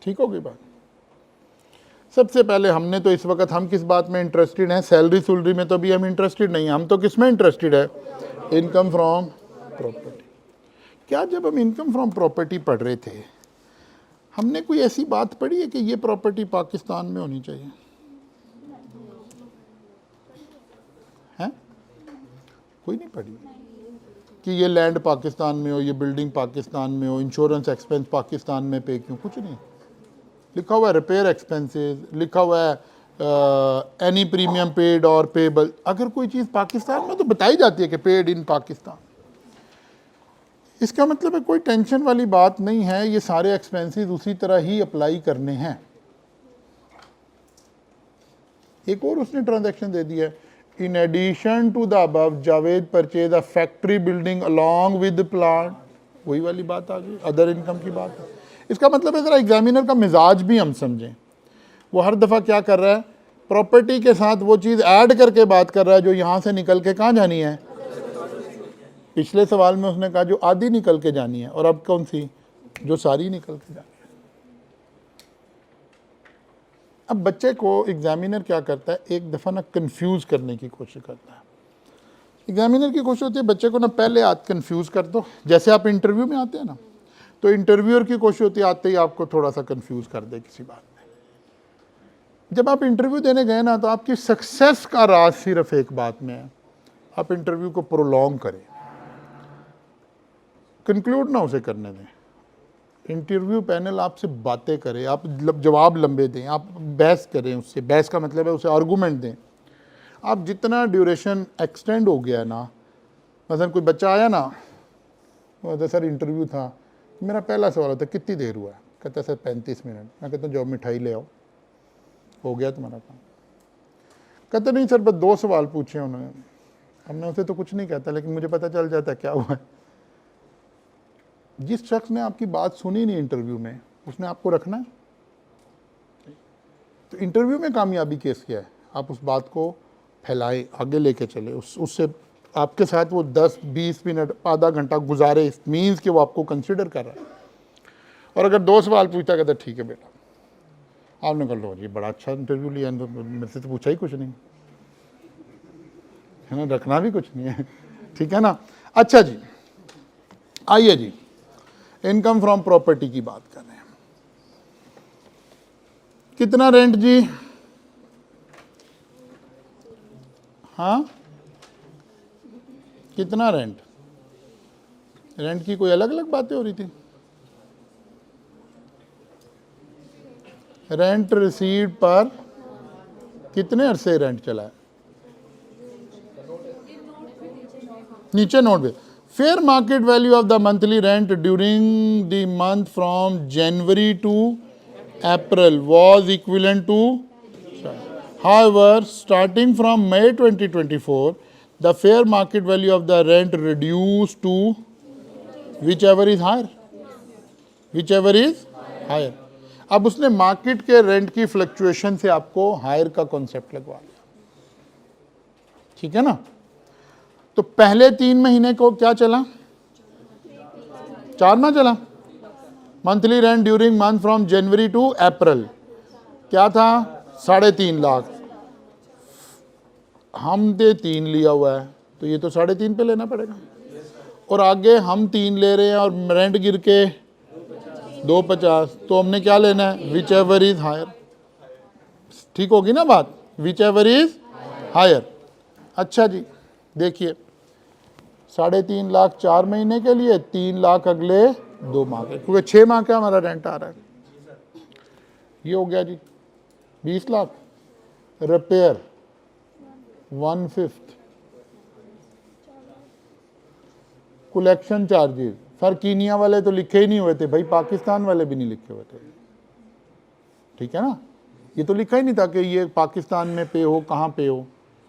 ठीक होगी बात। सबसे पहले हमने तो इस वक्त हम किस बात में इंटरेस्टेड हैं? सैलरी में तो भी हम इंटरेस्टेड नहीं हैं। हम तो किस में इंटरेस्टेड है? Income from property. क्या जब हम इनकम फ्रॉम प्रॉपर्टी पढ़ रहे थे, हमने कोई ऐसी बात पढ़ी है कि ये प्रॉपर्टी पाकिस्तान में होनी चाहिए? कोई नहीं पढ़ी कि ये लैंड पाकिस्तान में हो, ये बिल्डिंग पाकिस्तान में हो, इंश्योरेंस एक्सपेंस पाकिस्तान में पे क्यों, कुछ नहीं लिखा हुआ है। रिपेयर एक्सपेंसेस लिखा हुआ है, एनी प्रीमियम पेड और पेबल। अगर कोई चीज़ पाकिस्तान में तो बताई जाती है कि पेड इन पाकिस्तान। इसका मतलब है कोई टेंशन वाली बात नहीं है, ये सारे एक्सपेंसेस उसी तरह ही अप्लाई करने हैं। एक और उसने ट्रांजैक्शन दे दिया है, in addition to the above Javed purchase a factory building along with plant. वही वाली बात आ गई, अदर इनकम की बात है। इसका मतलब है ज़रा एग्जामिनर का मिजाज भी हम समझें। वो हर दफ़ा क्या कर रहा है, प्रॉपर्टी के साथ वो चीज़ ऐड करके बात कर रहा है जो यहाँ से निकल के कहाँ जानी है। पिछले सवाल में उसने कहा जो आधी निकल के जानी है, और अब कौन सी, जो सारी निकल के जानी है। अब बच्चे को एग्जामिनर क्या करता है, एक दफ़ा ना कंफ्यूज करने की कोशिश करता है। एग्जामिनर की कोशिश होती है बच्चे को ना पहले आप कंफ्यूज कर दो। जैसे आप इंटरव्यू में आते हैं ना, तो इंटरव्यूअर की कोशिश होती है आते ही आपको थोड़ा सा कंफ्यूज कर दे किसी बात में। जब आप इंटरव्यू देने गए ना, तो आपकी सक्सेस का राज सिर्फ एक बात में है, आप इंटरव्यू को प्रोलॉन्ग करें, कंक्लूड ना उसे करने दें। इंटरव्यू पैनल आपसे बातें करे, आप जवाब लंबे दें, आप बहस करें उससे। बहस का मतलब है उसे आर्गूमेंट दें। आप जितना ड्यूरेशन एक्सटेंड हो गया है ना, मतलब कोई बच्चा आया ना, वो सर इंटरव्यू था, मेरा पहला सवाल होता है कितनी देर हुआ है, कहता है सर 35 मिनट। मैं कहता हूँ जाओ मिठाई ले आओ, हो गया तुम्हारा काम। कहते नहीं सर बस 2 सवाल पूछे उन्होंने। हमने उसे तो कुछ नहीं कहता, लेकिन मुझे पता चल जाता है क्या हुआ है। जिस शख्स ने आपकी बात सुनी नहीं इंटरव्यू में, उसने आपको रखना है। तो इंटरव्यू में कामयाबी केस क्या है, आप उस बात को फैलाएं, आगे लेके चले, उससे आपके साथ वो 10-20 मिनट आधा घंटा गुजारे, इस मीन्स कि वो आपको कंसिडर कर रहा है। और अगर 2 सवाल पूछता कहता ठीक है बेटा, आपने कर लो जी बड़ा अच्छा इंटरव्यू लिया, तो मेरे से तो पूछा ही कुछ नहीं है ना, रखना भी कुछ नहीं है, ठीक है ना। अच्छा जी, आइए जी, इनकम फ्रॉम प्रॉपर्टी की बात कर रहे हैं। कितना रेंट जी, हाँ कितना रेंट, रेंट की कोई अलग अलग बातें हो रही थी। रेंट रिसीव्ड पर कितने अरसे रेंट चला है, नीचे नोट पे। Fair market value of the monthly rent during the month from January to April was equivalent to, however starting from May 2024 the fair market value of the rent reduced to whichever is higher, whichever is higher। अब उसने मार्केट के रेंट की फ्लक्चुएशन से आपको हायर का कॉन्सेप्ट लगवा लिया, ठीक है ना। तो पहले 3 महीने को क्या चला, 4 माह चला। Monthly rent during month from January to April क्या था, 3.5 लाख। हमने 3 लिया हुआ है, तो ये तो 3.5 पे लेना पड़ेगा। और आगे हम 3 ले रहे हैं और रेंट गिर के 2.50, तो हमने क्या लेना है, विच एवर इज हायर। ठीक होगी ना बात, विच एवर इज हायर। अच्छा जी, देखिए 3.5 लाख 4 महीने के लिए, 3 लाख अगले 2 माह के, क्योंकि 6 माह का हमारा रेंट आ रहा है। ये हो गया जी 20 lakh. Repair 1/5, collection charges, sir Kenya वाले तो लिखे ही नहीं हुए थे भाई, पाकिस्तान वाले भी नहीं लिखे हुए थे, ठीक है ना। ये तो लिखा ही नहीं था कि ये पाकिस्तान में पे हो, कहाँ पे हो।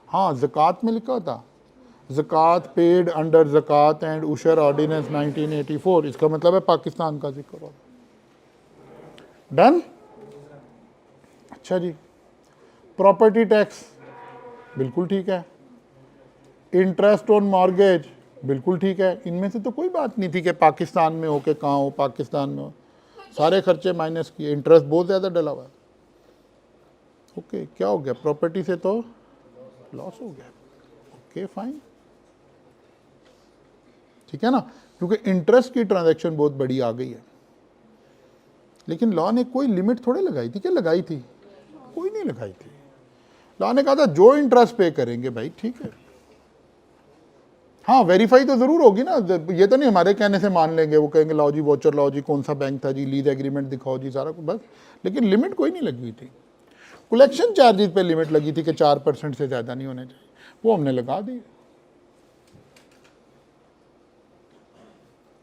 हाँ ज़कात में लिखा था, ज़कात पेड अंडर ज़कात एंड उशर ऑर्डिनेंस 1984, इसका मतलब है पाकिस्तान का जिक्र हो। डन। अच्छा जी, प्रॉपर्टी टैक्स बिल्कुल ठीक है, इंटरेस्ट ऑन मॉर्गेज बिल्कुल ठीक है। इनमें से तो कोई बात नहीं थी कि पाकिस्तान में हो के कहाँ हो, पाकिस्तान में हो, सारे खर्चे माइनस किए, इंटरेस्ट बहुत ज़्यादा डला हुआ है। ओके, क्या हो गया, प्रॉपर्टी से तो लॉस हो गया। ओके फाइन, ठीक है ना, क्योंकि इंटरेस्ट की ट्रांजैक्शन बहुत बड़ी आ गई है। लेकिन लॉ ने कोई लिमिट थोड़े लगाई थी, क्या लगाई थी, कोई नहीं लगाई थी। लॉ ने कहा था जो इंटरेस्ट पे करेंगे भाई ठीक है, हाँ वेरीफाई तो ज़रूर होगी ना, ये तो नहीं हमारे कहने से मान लेंगे, वो कहेंगे लाओ जी वोचर लाओ जी, कौन सा बैंक था जी, लीज एग्रीमेंट दिखाओ जी, सारा कुछ बस। लेकिन लिमिट कोई नहीं लगी हुई थी। कलेक्शन चार्जेस पे लिमिट लगी थी कि 4% से ज़्यादा नहीं होने चाहिए, वो हमने लगा दी।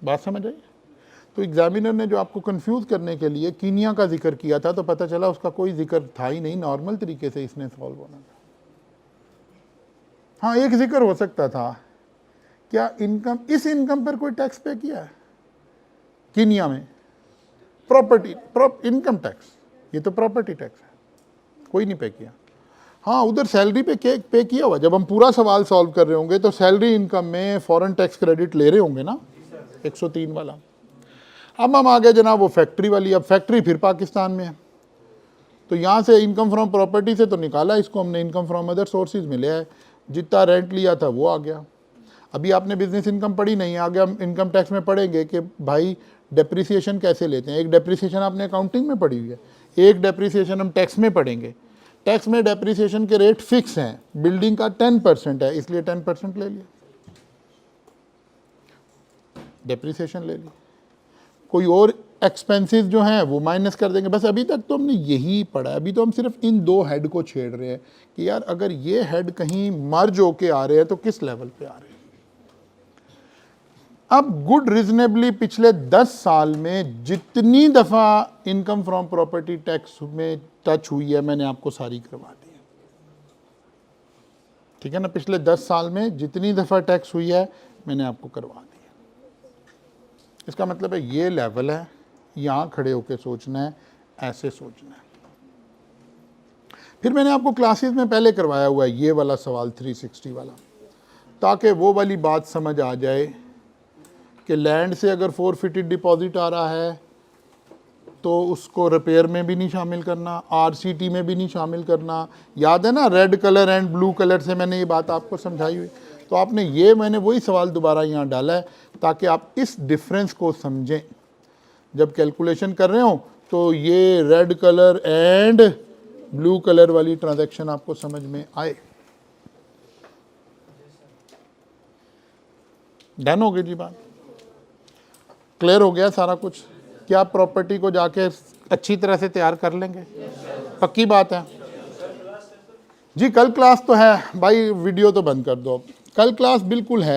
बात समझ आई? तो एग्जामिनर ने जो आपको कंफ्यूज करने के लिए कीनिया का जिक्र किया था, तो पता चला उसका कोई जिक्र था ही नहीं, नॉर्मल तरीके से इसने सॉल्व होना था। हाँ एक जिक्र हो सकता था, क्या इनकम, इस इनकम पर कोई टैक्स पे किया है कीनिया में? प्रॉपर्टी इनकम टैक्स, ये तो प्रॉपर्टी टैक्स है, कोई नहीं पे किया। हाँ उधर सैलरी पे किया हुआ। जब हम पूरा सवाल सॉल्व कर रहे होंगे तो सैलरी इनकम में फॉरेन टैक्स क्रेडिट ले रहे होंगे ना, 103 वाला। अब हम आ गए जनाब वो फैक्ट्री वाली। अब फैक्ट्री फिर पाकिस्तान में है, तो यहाँ से इनकम फ्रॉम प्रॉपर्टी से तो निकाला, इसको हमने इनकम फ्रॉम अदर सोर्सेज में लिया है, जितना रेंट लिया था वो आ गया। अभी आपने बिजनेस इनकम पढ़ी नहीं, आगे हम इनकम टैक्स में पढ़ेंगे कि भाई डेप्रिसिएशन कैसे लेते हैं। एक डेप्रिसिएशन आपने अकाउंटिंग में पढ़ी हुई है, एक डेप्रिसिएशन हम टैक्स में पढ़ेंगे। टैक्स में डेप्रिसिएशन के रेट फिक्स हैं, बिल्डिंग का 10% है, इसलिए 10% ले लिया, डेप्रिसिएशन ले ली। कोई और एक्सपेंसेस जो हैं वो माइनस कर देंगे। बस अभी तक तो हमने यही पढ़ा है। अभी तो हम सिर्फ इन दो हेड को छेड़ रहे हैं कि यार अगर ये हेड कहीं मर्ज होके आ रहे हैं तो किस लेवल पे आ रहे हैं। अब गुड रीजनेबली पिछले 10 साल में जितनी दफ़ा इनकम फ्रॉम प्रॉपर्टी टैक्स में टच हुई है मैंने आपको सारी करवा दी है, ठीक है ना। पिछले 10 साल में जितनी दफ़ा टैक्स हुई है मैंने आपको करवा दी है। इसका मतलब है ये लेवल है, यहाँ खड़े होकर सोचना है, ऐसे सोचना है। फिर मैंने आपको क्लासेस में पहले करवाया हुआ है ये वाला सवाल 360 वाला, ताकि वो वाली बात समझ आ जाए कि लैंड से अगर फोरफिटेड डिपॉजिट आ रहा है तो उसको रिपेयर में भी नहीं शामिल करना, आरसीटी में भी नहीं शामिल करना। याद है ना, red colour and blue colour से मैंने ये बात आपको समझाई हुई। तो आपने ये, मैंने वही सवाल दोबारा यहाँ डाला है ताकि आप इस डिफरेंस को समझें। जब कैलकुलेशन कर रहे हो तो ये red colour and blue colour वाली ट्रांजैक्शन आपको समझ में आए। डन हो गई जी बात, क्लियर हो गया सारा कुछ। क्या आप प्रॉपर्टी को जाके अच्छी तरह से तैयार कर लेंगे? पक्की बात है जी। कल क्लास तो है भाई, वीडियो तो बंद कर दो। कल क्लास बिल्कुल है।